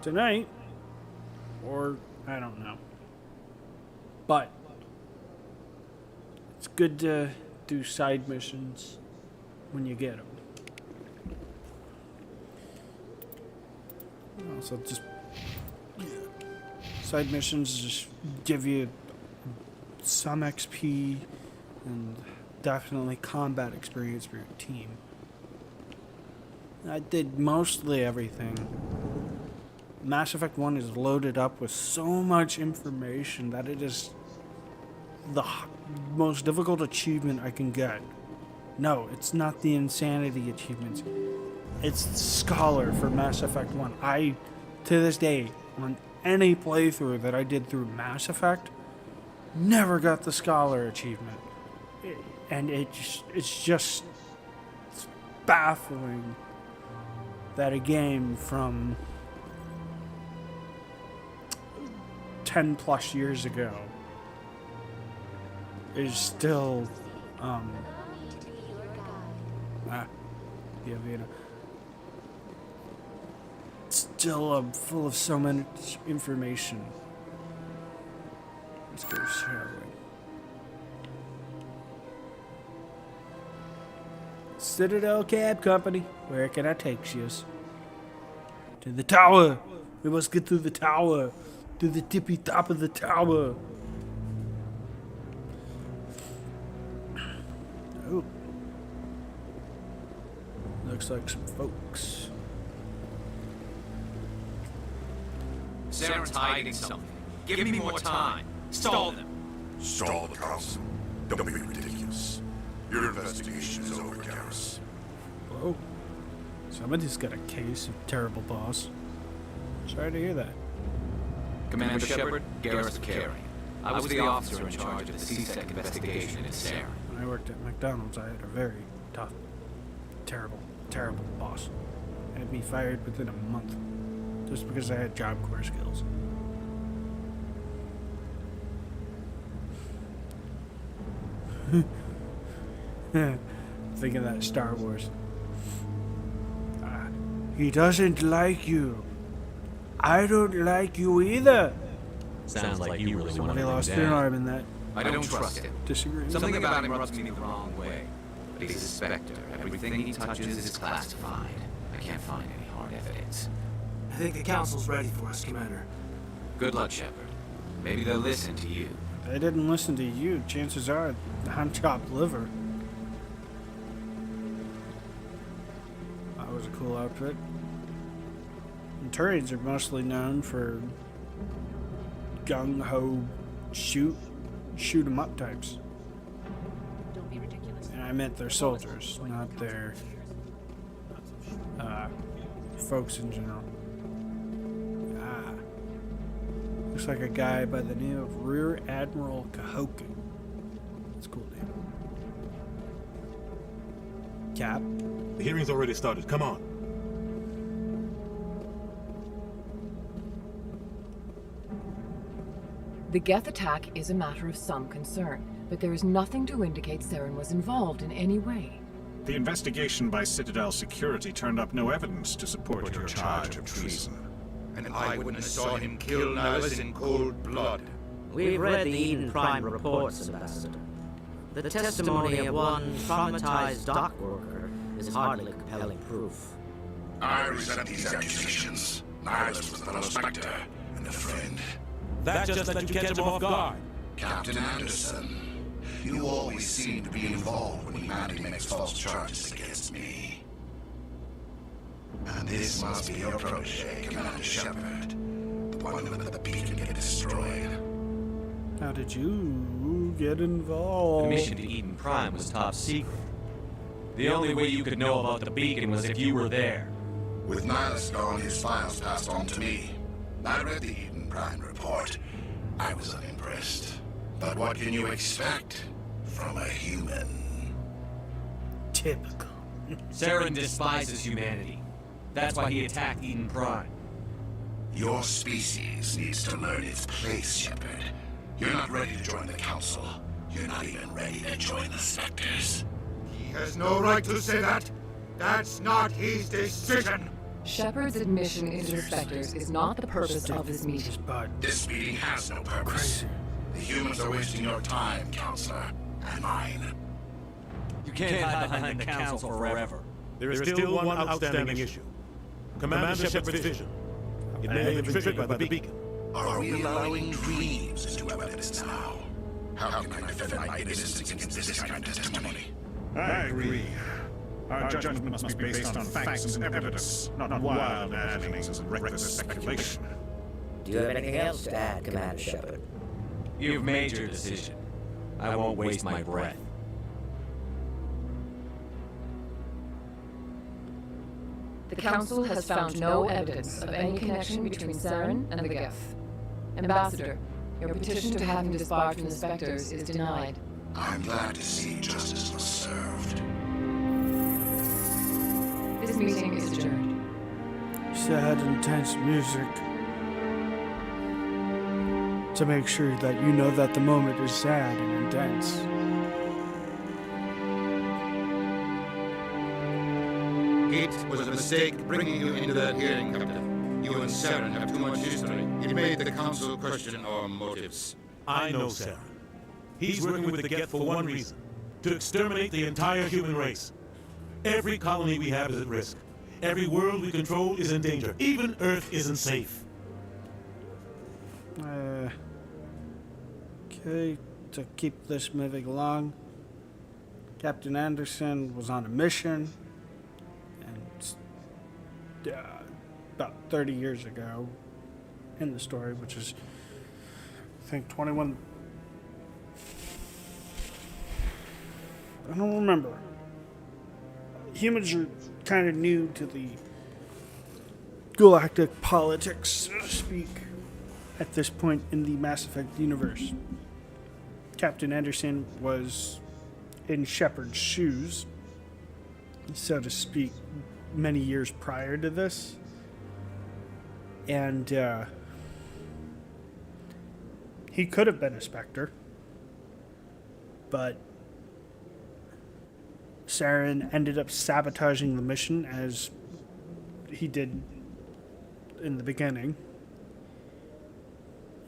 Speaker 1: tonight. Or, I don't know. But it's good to do side missions when you get them. Also, just side missions just give you some XP and definitely combat experience for your team. I did mostly everything. Mass Effect 1 is loaded up with so much information that it is the most difficult achievement I can get. No, it's not the Insanity achievements. It's Scholar for Mass Effect 1. I, to this day, on any playthrough that I did through Mass Effect, never got the Scholar achievement. And it's just baffling that a game from 10 plus years ago is still, still full of so much information. Let's go shadowing. Citadel Cab Company, where can I take you? To the tower. We must get to the tower. To the tippy top of the tower. Oh. Looks like some folks.
Speaker 2: Saren's hiding something. Give me more time. Stall them.
Speaker 16: Stall the council. Don't be ridiculous. Your investigation is over, Garrus.
Speaker 1: Whoa. Somebody's got a case of terrible boss. Sorry to hear that.
Speaker 2: Commander Shepard, Garrus Carey. I was the officer in charge of the CSEC investigation in Saren.
Speaker 1: When I worked at McDonald's, I had a very tough, terrible boss. Had me fired within a month. Just because I had Job Corps skills. Thinking that Star Wars. He doesn't like you. I don't like you either.
Speaker 10: Sounds like you really want
Speaker 1: Somebody
Speaker 10: to
Speaker 1: lost their arm in that.
Speaker 2: I don't trust him.
Speaker 1: Disagree.
Speaker 2: Something about him rubs me the wrong way. But he's a Spectre. Everything he touches is classified. I can't find any hard evidence.
Speaker 9: I think the Council's ready for us, Commander.
Speaker 2: Good luck, Shepard. Maybe they'll listen to you.
Speaker 1: They didn't listen to you. Chances are I'm chopped liver. That was a cool outfit. And Turians are mostly known for gung-ho shoot 'em up types.
Speaker 15: Don't be ridiculous.
Speaker 1: And I meant their soldiers, not their folks in general. Looks like a guy by the name of Rear Admiral Kahoku. That's a cool name. Cap.
Speaker 5: The hearing's already started. Come on.
Speaker 11: The Geth attack is a matter of some concern, but there is nothing to indicate Saren was involved in any way.
Speaker 8: The investigation by Citadel Security turned up no evidence to support your charge of treason.
Speaker 3: An eyewitness saw him kill Nihilus in cold blood.
Speaker 20: We've read the Eden Prime reports, Ambassador. The testimony of one traumatized dock worker is hardly compelling proof.
Speaker 16: I resent these accusations. Nihilus was a fellow Spectre and a friend.
Speaker 5: That just let you catch him off guard.
Speaker 16: Captain Anderson, you always seem to be involved when humanity makes false charges against me. And this must be your protege, Commander Shepard, the one who let the beacon get destroyed.
Speaker 1: How did you get involved?
Speaker 10: The mission to Eden Prime was top secret. The only way you could know about the beacon was if you were there.
Speaker 16: With Nihilus gone, his files passed on to me. I read the Eden Prime report. I was unimpressed. But what can you expect from a human?
Speaker 1: Typical.
Speaker 10: Saren despises humanity. That's why he attacked Eden Prime.
Speaker 16: Your species needs to learn its place, Shepard. You're not ready to join the Council. You're not even ready to join the Spectres.
Speaker 3: He has no right to say that. That's not his decision.
Speaker 11: Shepard's admission into the Spectres is not the purpose of this meeting.
Speaker 16: This meeting has no purpose. The humans are wasting your time, Counselor, and mine.
Speaker 10: You can't hide behind the Council forever.
Speaker 5: There is still one outstanding issue. Commander Shepard's vision. It may have been triggered by the beacon.
Speaker 16: Are we allowing dreams into evidence now? How can I defend my innocence against this kind of testimony?
Speaker 8: I agree. Our judgment must be based on facts and evidence, not wild imaginings and reckless speculation.
Speaker 20: Do you have anything else to add, Commander Shepard?
Speaker 10: You've made your decision. I won't waste my breath.
Speaker 11: The Council has found no evidence of any connection between Saren and the Geth. Ambassador, your petition to have him disbarred from the Spectres is denied.
Speaker 16: I'm glad to see justice was served.
Speaker 11: This meeting is adjourned.
Speaker 1: Sad, intense music. To make sure that you know that the moment is sad and intense.
Speaker 3: It was a mistake bringing you into that hearing, Captain. You and Saren have too much history. It made the Council question our motives.
Speaker 5: I know Saren. He's working with the Geth for one reason. To exterminate the entire human race. Every colony we have is at risk. Every world we control is in danger. Even Earth isn't safe.
Speaker 1: Okay, to keep this moving along, Captain Anderson was on a mission, and about 30 years ago in the story, which is, I think, 21... I don't remember. Humans are kind of new to the galactic politics, so to speak, at this point in the Mass Effect universe. Captain Anderson was in Shepard's shoes, so to speak, many years prior to this. And he could have been a Spectre, but Saren ended up sabotaging the mission as he did in the beginning.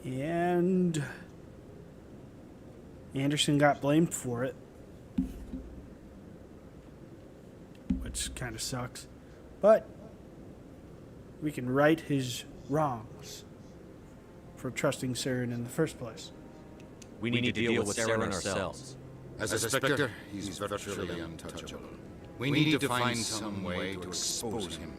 Speaker 1: And Anderson got blamed for it, which kind of sucks. But we can right his wrongs for trusting Saren in the first place.
Speaker 10: We need to deal with Saren ourselves.
Speaker 3: As a Spectre, he's virtually untouchable. We need to find some way to expose him.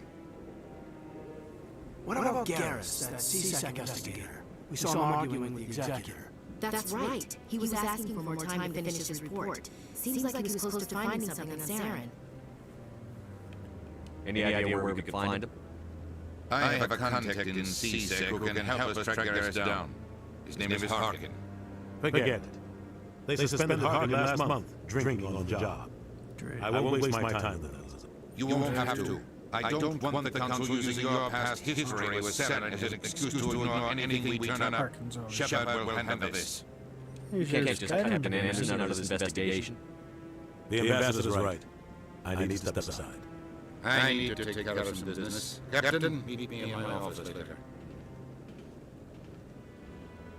Speaker 9: What about Garrus, that CSEC investigator? We saw him arguing with the executor.
Speaker 14: That's right. He was asking for more time to finish his report. Seems like he was close to finding something on Saren.
Speaker 10: Any idea where we could find him?
Speaker 3: I have a contact in CSEC who can help us track Garrus down. His name is Harkin.
Speaker 5: Forget it. They suspended Harkin last month, drinking on the job. I won't waste my time with those.
Speaker 3: You won't have to. I don't want the Council using your past history with Saren as an excuse to ignore anything we turn up. Shepard will handle this.
Speaker 10: You can't just cut an answer out of this investigation.
Speaker 5: The ambassador's right. I need to step aside.
Speaker 3: I need to take care of some business. Captain, meet me in my office later.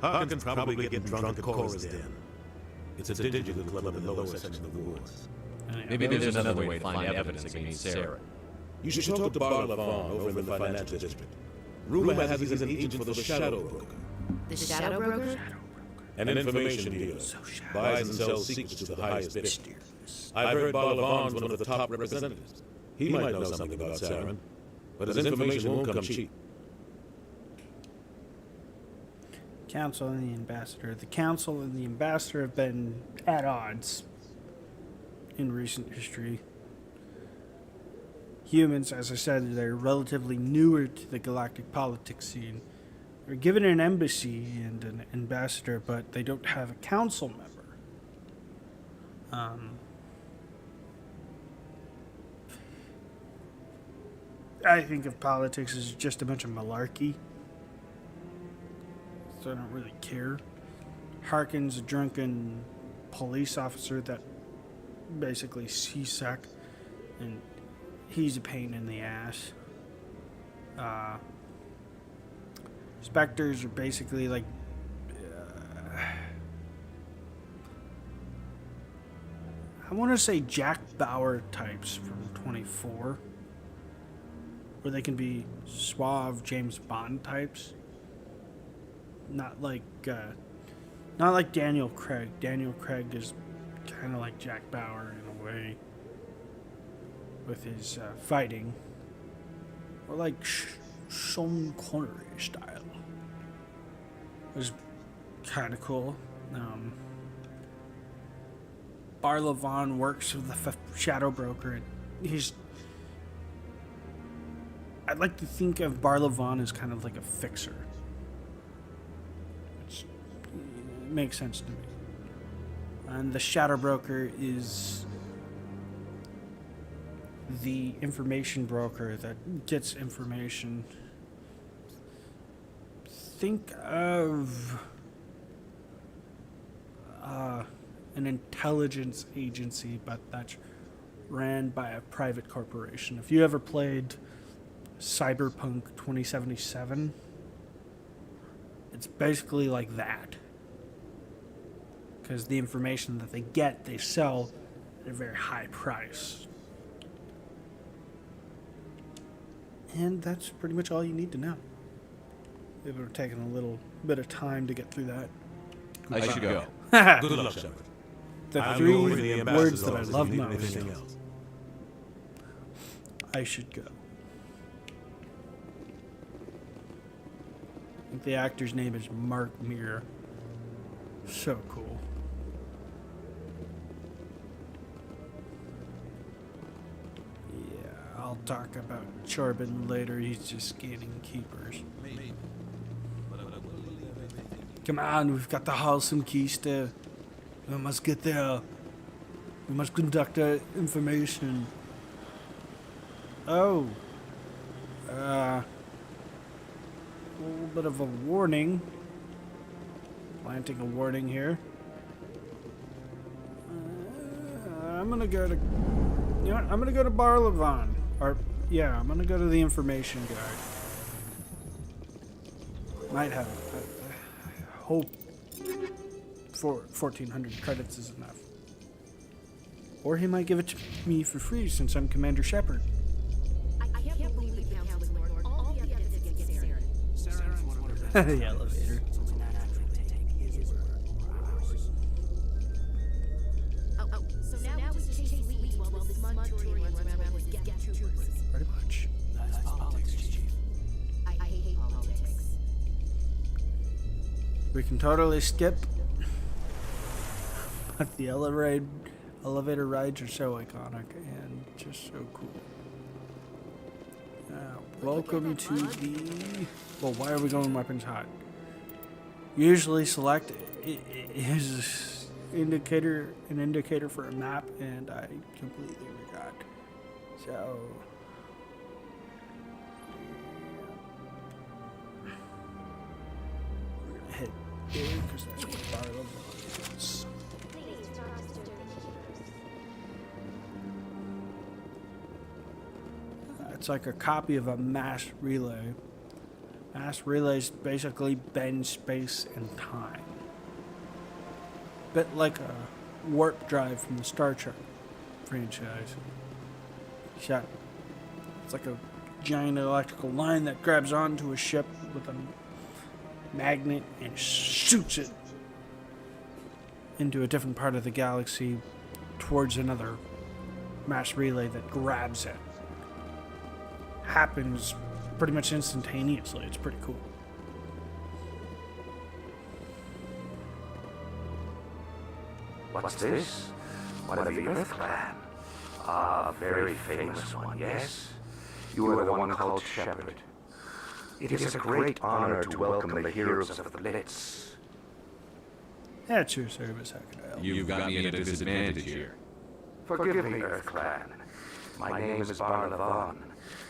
Speaker 5: Harkin's probably getting drunk at Cora's Den. It's a digital club in the lower section of the wars.
Speaker 10: Maybe there's another way to find evidence against Sarah.
Speaker 5: You should talk to Barla Vaughn over in the financial district. Rumor has he's an agent for the Shadow Broker.
Speaker 14: The Shadow Broker?
Speaker 5: An information dealer. Buys and sells secrets to the highest bidder. I've heard Barla Vaughn's one of the top representatives. He might know something about Saren, but his information won't come cheap.
Speaker 1: Council and the Ambassador. The Council and the Ambassador have been at odds in recent history. Humans, as I said, they're relatively newer to the galactic politics scene. They're given an embassy and an ambassador, but they don't have a council member. I think of politics as just a bunch of malarkey. So I don't really care. Harkin's a drunken police officer that basically CSEC, and he's a pain in the ass. Spectres are basically like I want to say Jack Bauer types from 24, where they can be suave James Bond types. Not like Daniel Craig. Daniel Craig is kind of like Jack Bauer in a way with his fighting, or like Sean Connery style. It was kind of cool. Barla Vaughn works with the Shadow Broker, and I'd like to think of Barla Vaughn as kind of like a fixer. Which makes sense to me. And the Shadow Broker is the information broker that gets information. Think of an intelligence agency, but that's ran by a private corporation. If you ever played Cyberpunk 2077, it's basically like that. Because the information that they get, they sell at a very high price. And that's pretty much all you need to know. It would have taken a little bit of time to get through that.
Speaker 10: I should go.
Speaker 5: Good luck, Shepard.
Speaker 1: The
Speaker 5: I'm
Speaker 1: three
Speaker 5: going to the
Speaker 1: words that I
Speaker 5: ambassador's
Speaker 1: love
Speaker 5: if you need
Speaker 1: most.
Speaker 5: anything else.
Speaker 1: I should go. I think the actor's name is Mark Muir. So cool. Yeah, I'll talk about Charbin later. He's just scanning keepers. Come on, we've got the Halcyon Keister. We must get there. We must conduct our information. Oh. A little bit of a warning. Planting a warning here. I'm gonna go to... You know what? I'm gonna go to Barla Vaughn. Or, yeah, I'm gonna go to the information guy. Might have... hope for 1,400 credits is enough. Or he might give it to me for free since I'm Commander Shepard.
Speaker 14: I can't believe the council ignored all the evidence against Saren.
Speaker 1: The elevator.
Speaker 14: So now we chase leads while this Manchurian runs around with get troopers.
Speaker 1: Pretty much.
Speaker 9: That's politics, Chief.
Speaker 14: I hate politics.
Speaker 1: We can totally skip. But the elevator rides are so iconic and just so cool. Welcome to the... Well, why are we going weapons hot? Usually select is an indicator for a map, and I completely forgot. So because that's what Barlow wants. It's like a copy of a mass relay. Mass relays basically bend space and time. Bit like a warp drive from the Star Trek franchise. Yeah. It's like a giant electrical line that grabs onto a ship with a magnet and shoots it into a different part of the galaxy towards another mass relay that grabs it. Happens pretty much instantaneously. It's pretty cool.
Speaker 6: What's this? One of the Earth Clan. Ah, a very famous one, yes? You are the one called Shepard. It is a great honor to welcome the heroes of the Blitz.
Speaker 1: At your service, Hector.
Speaker 21: You've got me at a disadvantage here.
Speaker 6: Forgive me, Earth Clan. My name is Barla Vaughn.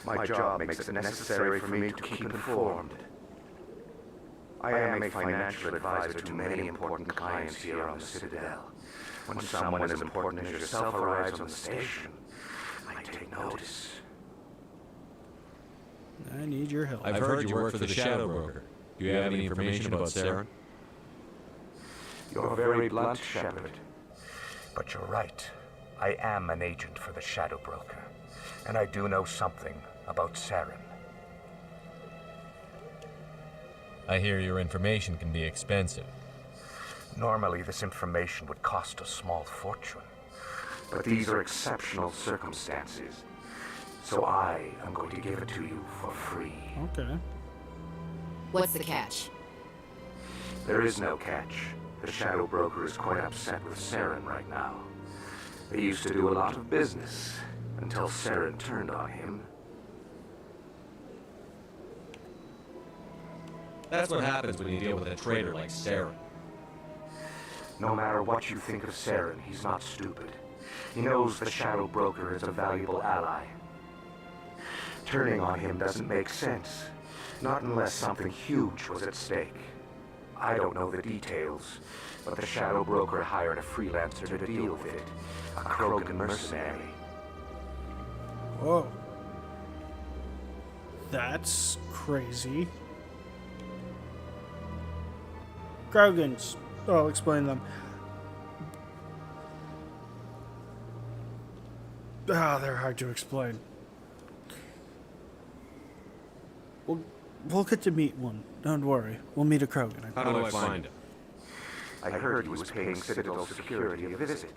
Speaker 6: My job makes it necessary for me to keep informed. I am a financial advisor to many important clients here on the Citadel. When someone as important as yourself arrives on the station, I take notice.
Speaker 1: I need your help.
Speaker 21: I've heard you work for the Shadow Broker. Do you have any information about Saren?
Speaker 6: You're very blunt, Shepard. But you're right. I am an agent for the Shadow Broker, and I do know something about Saren.
Speaker 10: I hear your information can be expensive.
Speaker 6: Normally, this information would cost a small fortune. But these are exceptional circumstances. So I am going to give it to you for free.
Speaker 1: Okay.
Speaker 11: What's the catch?
Speaker 6: There is no catch. The Shadow Broker is quite upset with Saren right now. They used to do a lot of business until Saren turned on him.
Speaker 10: That's what happens when you deal with a traitor like Saren.
Speaker 6: No matter what you think of Saren, he's not stupid. He knows the Shadow Broker is a valuable ally. Turning on him doesn't make sense. Not unless something huge was at stake. I don't know the details, but the Shadow Broker hired a freelancer to deal with it. A Krogan mercenary.
Speaker 1: Whoa. That's crazy. Krogans. I'll explain them. They're hard to explain. We'll get to meet one. Don't worry. We'll meet a Krogan.
Speaker 21: How do I find him?
Speaker 6: I heard he was paying Citadel security a visit.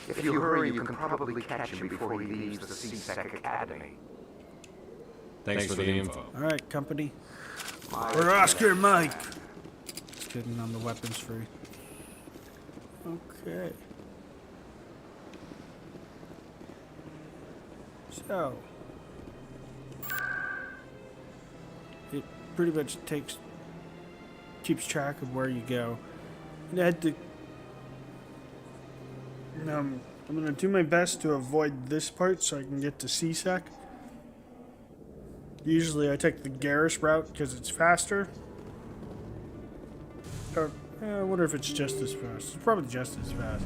Speaker 6: If you hurry, you can probably catch him before he leaves the CSEC Academy.
Speaker 21: Thanks for the info.
Speaker 1: Alright, company. We're Oscar Mike. Just kidding, on the weapons free. Okay. So. It pretty much keeps track of where you go. And I had to. I'm gonna do my best to avoid this part so I can get to CSEC. Usually I take the Garrus route because it's faster. Or, I wonder if it's just as fast. It's probably just as fast.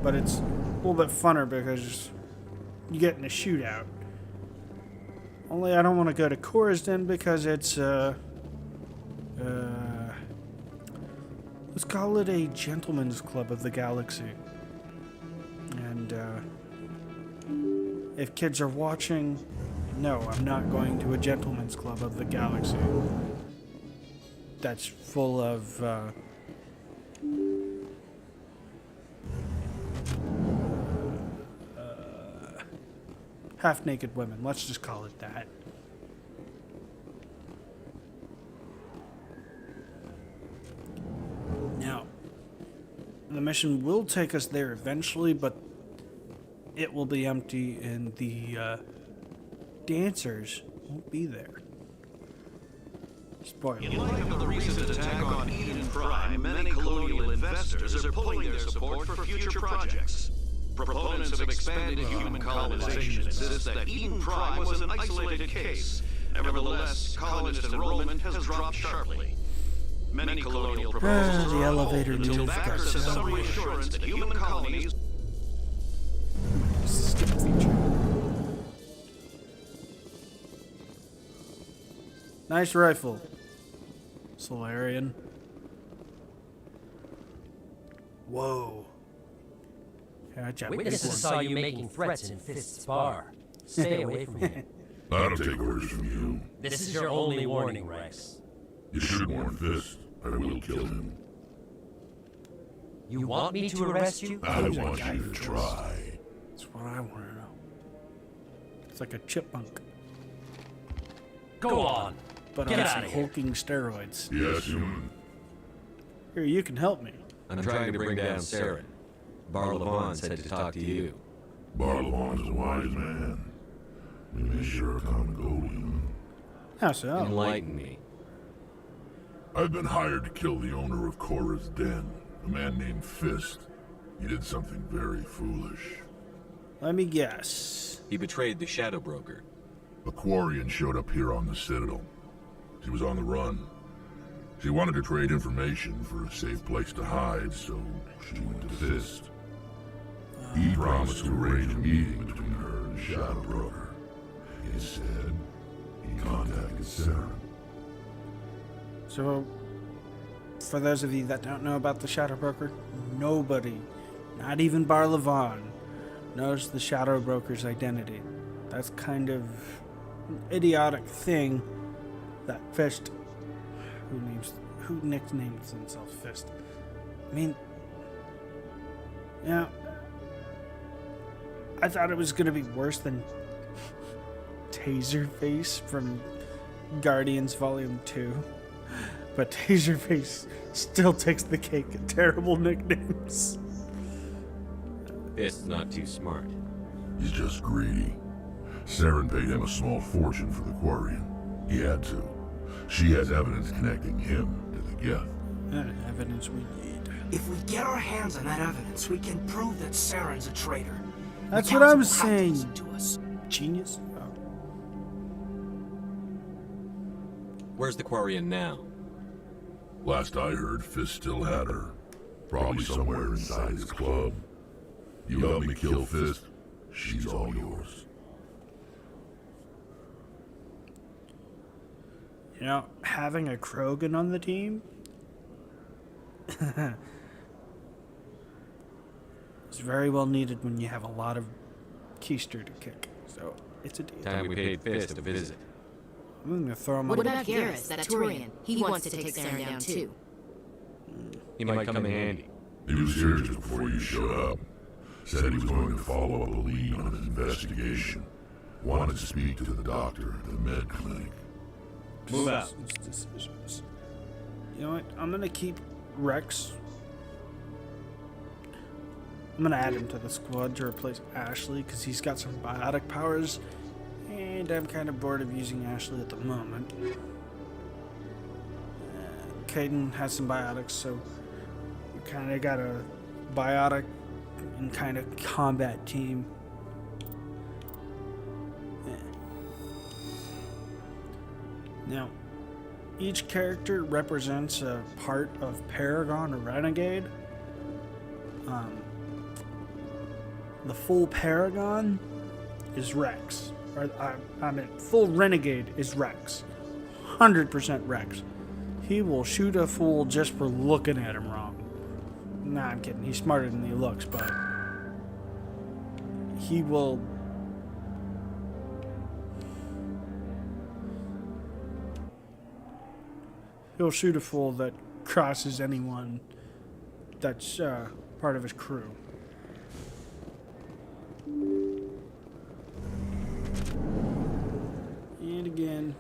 Speaker 1: But it's a little bit funner because you get in a shootout. Only I don't want to go to Coruscant because it's, let's call it a gentleman's club of the galaxy. And, if kids are watching, no, I'm not going to a gentleman's club of the galaxy. That's full of, half-naked women. Let's just call it that. Now, the mission will take us there eventually, but it will be empty and the dancers won't be there. Spoiler.
Speaker 22: In light of the recent attack on Eden Prime, many colonial investors are pulling their support for future projects. Proponents of expanded human colonization insist that Eden Prime was an isolated case. Nevertheless, colonist enrollment has dropped sharply. Many colonial proposals
Speaker 1: the
Speaker 22: are on hold
Speaker 1: elevator
Speaker 22: until
Speaker 1: move
Speaker 22: backers
Speaker 1: got
Speaker 22: have some
Speaker 1: so
Speaker 22: reassurance that human colonies.
Speaker 1: Skip feature. Nice rifle, Solarian. Whoa.
Speaker 13: Witnesses saw you making threats in Fist's bar. Stay away from him.
Speaker 17: I don't take orders from you.
Speaker 13: This is your only warning, Rex.
Speaker 17: You should warn Fist. I will kill him.
Speaker 13: You want me to arrest you?
Speaker 17: I want you to try.
Speaker 1: That's what I want to know. It's like a chipmunk.
Speaker 13: Go on.
Speaker 1: But
Speaker 13: Get
Speaker 1: on
Speaker 13: out
Speaker 1: some
Speaker 13: of here.
Speaker 1: hulking steroids.
Speaker 17: Yes, human.
Speaker 1: Here, you can help me.
Speaker 10: I'm trying to bring down Saren. Bar Levon said to talk to you.
Speaker 17: Bar Levon's a wise man. We may share a common goal, human.
Speaker 1: How so?
Speaker 10: Enlighten me.
Speaker 17: I've been hired to kill the owner of Cora's Den, a man named Fist. He did something very foolish.
Speaker 1: Let me guess.
Speaker 10: He betrayed the Shadow Broker.
Speaker 17: A Quarian showed up here on the Citadel. She was on the run. She wanted to trade information for a safe place to hide, so she went to Fist. He promised to arrange a meeting between her and the Shadow Broker. Instead, he contacted Saren.
Speaker 1: So, for those of you that don't know about the Shadow Broker, nobody, not even Bar Levon, knows the Shadow Broker's identity. That's kind of an idiotic thing that Fist, who nicknames himself Fist. I mean, yeah, I thought it was going to be worse than Taserface from Guardians Volume 2. But Taserface still takes the cake at terrible nicknames.
Speaker 10: Fist's not too smart.
Speaker 17: He's just greedy. Saren paid him a small fortune for the Quarian. He had to. She has evidence connecting him to the Geth.
Speaker 1: Evidence we need.
Speaker 9: If we get our hands on that evidence, we can prove that Saren's a traitor.
Speaker 1: That's
Speaker 9: The
Speaker 1: what I
Speaker 9: council
Speaker 1: was
Speaker 9: will have to
Speaker 1: saying.
Speaker 9: listen to us.
Speaker 1: Genius. Oh.
Speaker 10: Where's the Quarian now?
Speaker 17: Last I heard, Fist still had her. Probably somewhere inside his club. You help me kill Fist, she's all yours.
Speaker 1: You know, having a Krogan on the team is very well needed when you have a lot of keister to kick. So, it's a deal.
Speaker 10: Time we paid Fist a visit.
Speaker 1: I'm gonna throw him on.
Speaker 14: What about Garrus, that Turian? He wants to take Saren down too.
Speaker 10: He might come in handy.
Speaker 17: He was here just before you showed up. Said he was going to follow up a lead on his investigation. Wanted to speak to the doctor at the med clinic.
Speaker 13: Move out.
Speaker 1: Decisions. You know what? I'm gonna keep Rex. I'm gonna add him to the squad to replace Ashley because he's got some biotic powers, and I'm kind of bored of using Ashley at the moment. Caden has some biotics, so we kind of got a biotic and kind of combat team. Now, each character represents a part of Paragon or Renegade. The full Paragon is Rex. Or, I mean, full Renegade is Rex. 100% Rex. He will shoot a fool just for looking at him wrong. Nah, I'm kidding. He's smarter than he looks, but he will... He'll shoot a fool that crosses anyone that's part of his crew. And again,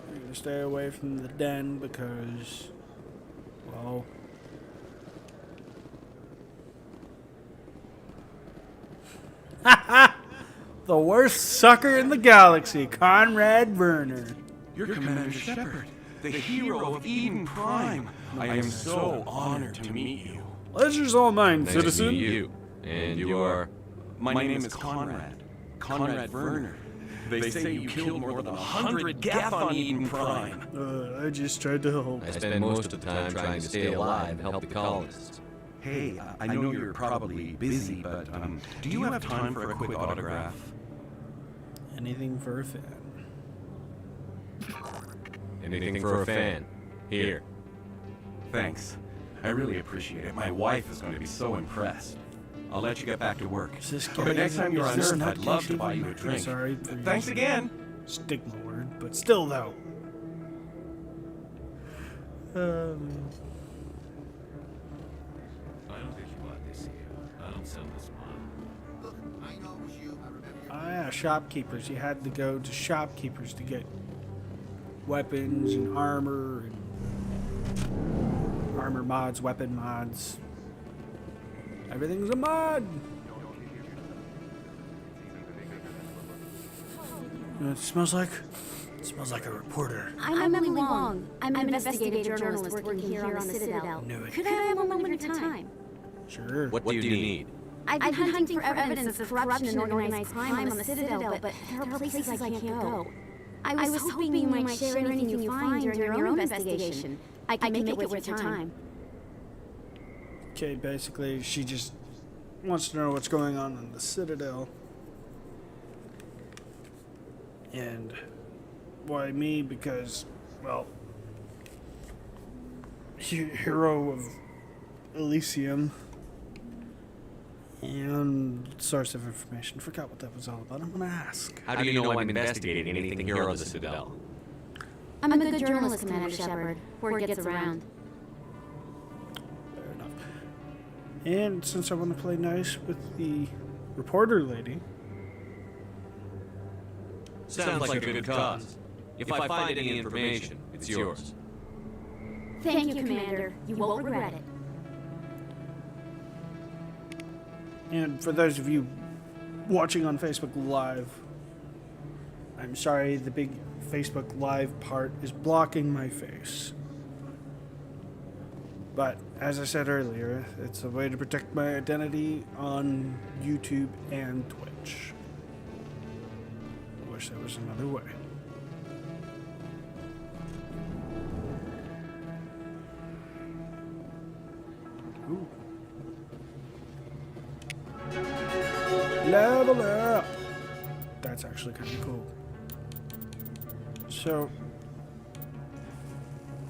Speaker 1: I'm going to stay away from the den because, well... the worst sucker in the galaxy, Conrad Werner.
Speaker 18: You're Commander Shepard, the hero of Eden Prime. I am so honored to meet you.
Speaker 1: Pleasure's all mine,
Speaker 10: Nice
Speaker 1: citizen.
Speaker 10: to meet you. And you are?
Speaker 18: My name is Conrad. Conrad Werner. They say you killed more than 100 Geth on Eden Prime.
Speaker 1: I just tried to help.
Speaker 10: I spend most of the time trying to stay alive and help the colonists.
Speaker 18: Hey, I know you're probably busy, but do you have time for a quick autograph?
Speaker 1: Anything for a fan.
Speaker 10: Anything for a fan. Here.
Speaker 18: Thanks. I really appreciate it. My wife is going to be so impressed. I'll let you get back to work. But next time you're on Earth, I'd love to buy you a drink.
Speaker 1: Sorry.
Speaker 18: Thanks again.
Speaker 1: Stigma word, but still though.
Speaker 8: I don't think you want this here. I don't sell this one.
Speaker 1: Yeah, shopkeepers. You had to go to shopkeepers to get weapons and armor mods, weapon mods. Everything's a mod. It smells like a reporter.
Speaker 7: I'm Emily Wong. I'm an investigative journalist working here on the Citadel.
Speaker 1: Knew it.
Speaker 7: Could I have a moment of your time?
Speaker 1: Sure.
Speaker 10: What do you need?
Speaker 7: I've been hunting for evidence of corruption and organized crime on the Citadel, but there are places I can't go. I was hoping you might share anything you find during your own investigation. I can make it worth your time.
Speaker 1: Okay, basically, she just wants to know what's going on in the Citadel. And why me? Because, well, hero of Elysium and source of information. Forgot what that was all about. I'm gonna ask.
Speaker 10: How do you know I'm investigating anything here on the Citadel?
Speaker 7: I'm a good journalist, Commander Shepard. Word gets around.
Speaker 1: Fair enough. And since I want to play nice with the reporter lady.
Speaker 10: Sounds like a good cause. If I find any information, it's yours.
Speaker 7: Thank you, Commander. You won't regret it.
Speaker 1: And for those of you watching on Facebook Live, I'm sorry, the big Facebook Live part is blocking my face. But as I said earlier, it's a way to protect my identity on YouTube and Twitch. I wish there was another way. Ooh. Level up! That's actually kind of cool. So,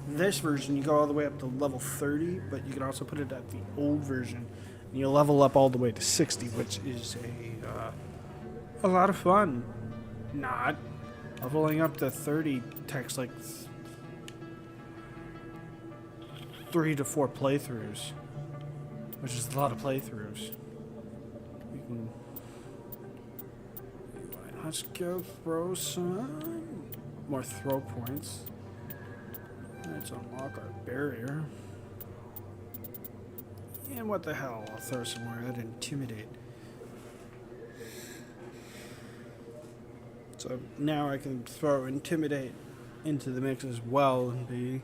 Speaker 1: this version, you go all the way up to level 30, but you can also put it at the old version, and you level up all the way to 60, which is a lot of fun. Not. Leveling up to 30 takes like 3 to 4 playthroughs, which is a lot of playthroughs. We can... Let's go throw some more throw points. Let's unlock our barrier. And what the hell, I'll throw some more at Intimidate. So now I can throw Intimidate into the mix as well and be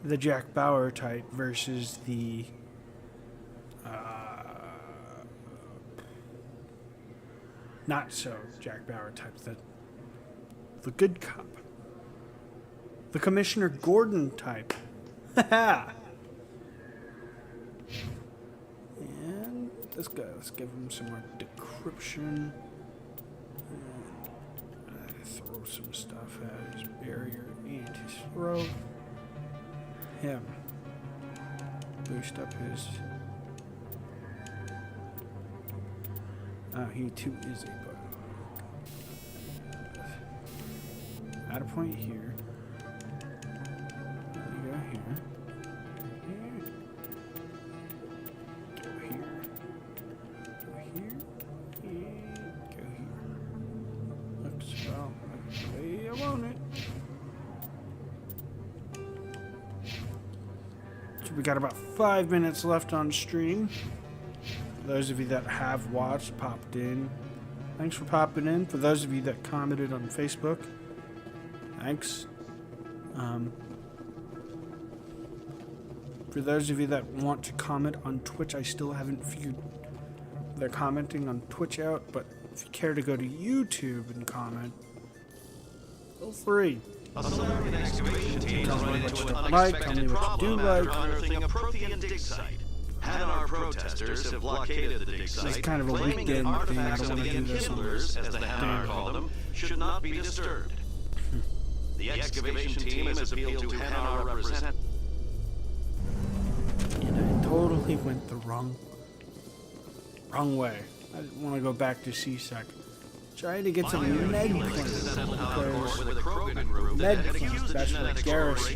Speaker 1: the Jack Bauer type versus the not so Jack Bauer type, the good cop. The Commissioner Gordon type. Haha. And this guy, let's give him some more decryption. Throw some stuff at his barrier and his throat. Him. Boost up his... he too is a bug. Add a point here. There you go here. Go here. Go here. And go here. Looks about like the way I want it. So we got about 5 minutes left on stream. Those of you that have watched, popped in, thanks for popping in. For those of you that commented on Facebook, thanks. For those of you that want to comment on Twitch, I still haven't figured the commenting on Twitch out, but if you care to go to YouTube and comment, feel free.
Speaker 22: A Solarian excavation team
Speaker 1: Tell
Speaker 22: has
Speaker 1: me
Speaker 22: run
Speaker 1: what
Speaker 22: into
Speaker 1: you
Speaker 22: an
Speaker 1: don't like, tell me
Speaker 22: unexpected
Speaker 1: what you do
Speaker 22: problem after
Speaker 1: like.
Speaker 22: unearthing a Prothean dig site. Hanar protesters have blockaded the dig site,
Speaker 1: This is kind of a
Speaker 22: claiming
Speaker 1: weekend
Speaker 22: that
Speaker 1: thing. I
Speaker 22: artifacts
Speaker 1: don't
Speaker 22: of
Speaker 1: want
Speaker 22: the
Speaker 1: to do this on
Speaker 22: Enkindlers, as the Hanar
Speaker 1: damn.
Speaker 22: call them, should not be disturbed. The excavation team has appealed to Hanar representatives.
Speaker 1: And I totally went the wrong way. I want to go back to CSEC. Trying to get some med claims. Med claims, that's what Garrus.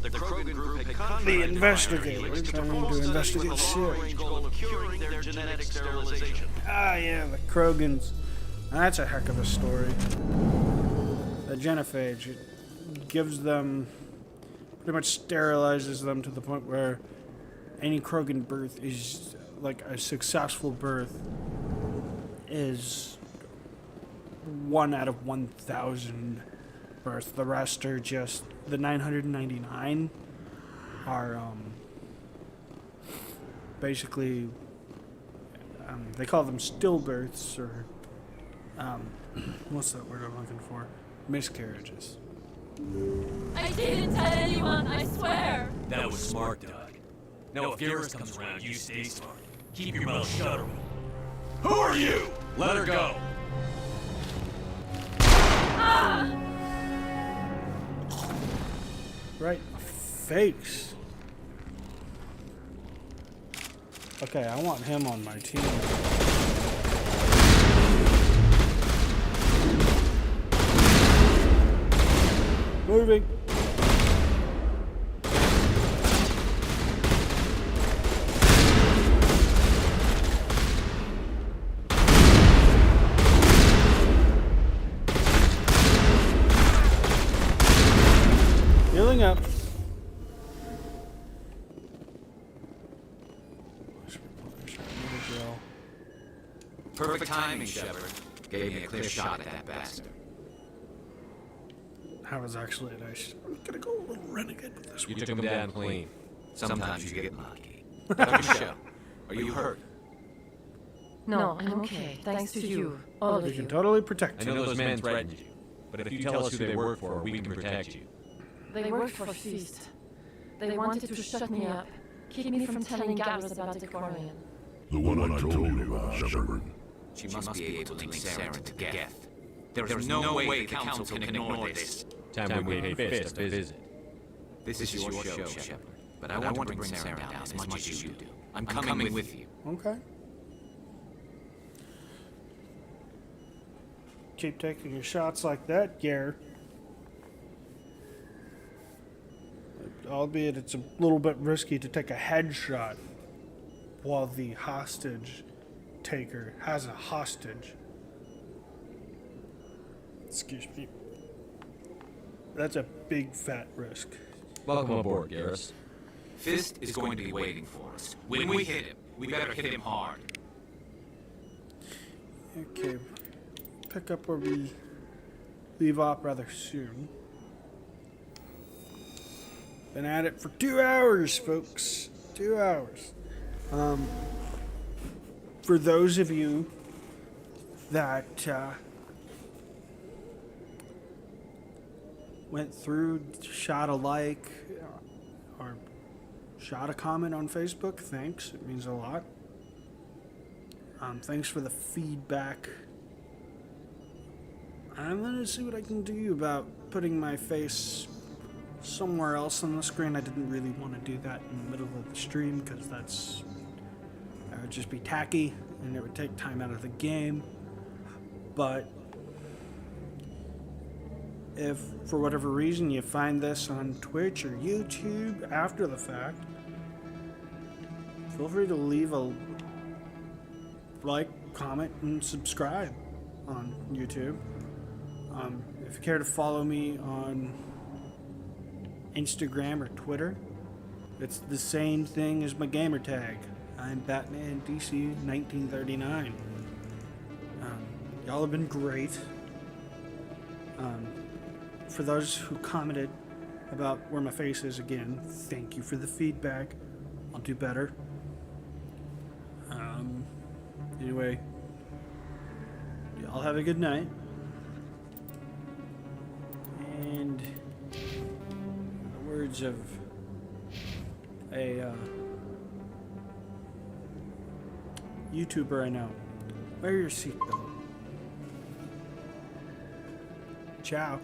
Speaker 22: The Krogan group had contracted
Speaker 1: The
Speaker 22: with
Speaker 1: investigator
Speaker 22: Iron Age to
Speaker 1: trying
Speaker 22: propose
Speaker 1: to
Speaker 22: a study
Speaker 1: investigate
Speaker 22: with a
Speaker 1: shit.
Speaker 22: long-range goal of curing their genetic sterilization.
Speaker 1: Ah, yeah, the Krogans. That's a heck of a story. The genophage, it gives them, pretty much sterilizes them to the point where any Krogan birth is, like a successful birth, is 1 out of 1,000 births. The rest are just, the 999 are, basically, they call them stillbirths, or, what's that word I'm looking for? Miscarriages.
Speaker 4: I didn't tell anyone, I swear.
Speaker 21: That was smart, Doug. Now if Garrus comes around, you stay smart. Keep your mouth shut. Who are you? Let her go.
Speaker 4: Ah!
Speaker 1: Right, face. Okay, I want him on my team. Moving. Healing up.
Speaker 3: Perfect timing, Shepard. Gave me a clear shot at that bastard.
Speaker 1: That was actually nice. I'm gonna go a little renegade with this
Speaker 10: You
Speaker 1: one.
Speaker 10: took him down clean.
Speaker 3: Sometimes you get lucky. Michelle, are you hurt?
Speaker 11: No, I'm okay. Thanks to you, all
Speaker 1: We
Speaker 11: of
Speaker 1: can
Speaker 11: you.
Speaker 1: totally protect
Speaker 10: I
Speaker 1: you.
Speaker 10: know those men threatened you, but if you tell us who they work for, we can protect you.
Speaker 11: They worked for Feast. They wanted to shut me up, keep me from telling Garrus about the Quarian.
Speaker 17: The one I told you about, Shepard.
Speaker 3: She must be able to link Saren to Geth. There is no way the Council can ignore this.
Speaker 10: Time we paid Fist a visit.
Speaker 3: This is your show, Shepard. But I want to bring Saren down as much as you do. I'm coming with you.
Speaker 1: Okay. Keep taking your shots like that, Gare. Albeit it's a little bit risky to take a headshot while the hostage taker has a hostage. Excuse me. That's a big fat risk.
Speaker 10: Welcome aboard, Garrus.
Speaker 3: Fist is going to be waiting for us. When we hit him, we better hit him hard.
Speaker 1: Okay. Pick up where we leave off rather soon. Been at it for 2 hours, folks. 2 hours. For those of you that went through, shot a like, or shot a comment on Facebook, thanks. It means a lot. Thanks for the feedback. I'm gonna see what I can do about putting my face somewhere else on the screen. I didn't really want to do that in the middle of the stream because that would just be tacky and it would take time out of the game. But if for whatever reason you find this on Twitch or YouTube after the fact, feel free to leave a like, comment, and subscribe on YouTube. If you care to follow me on Instagram or Twitter, it's the same thing as my gamer tag. I'm Batman DC 1939. Y'all have been great. For those who commented about where my face is, again, thank you for the feedback. I'll do better. Anyway, y'all have a good night. And in the words of a YouTuber I know, wear your seatbelt. Ciao.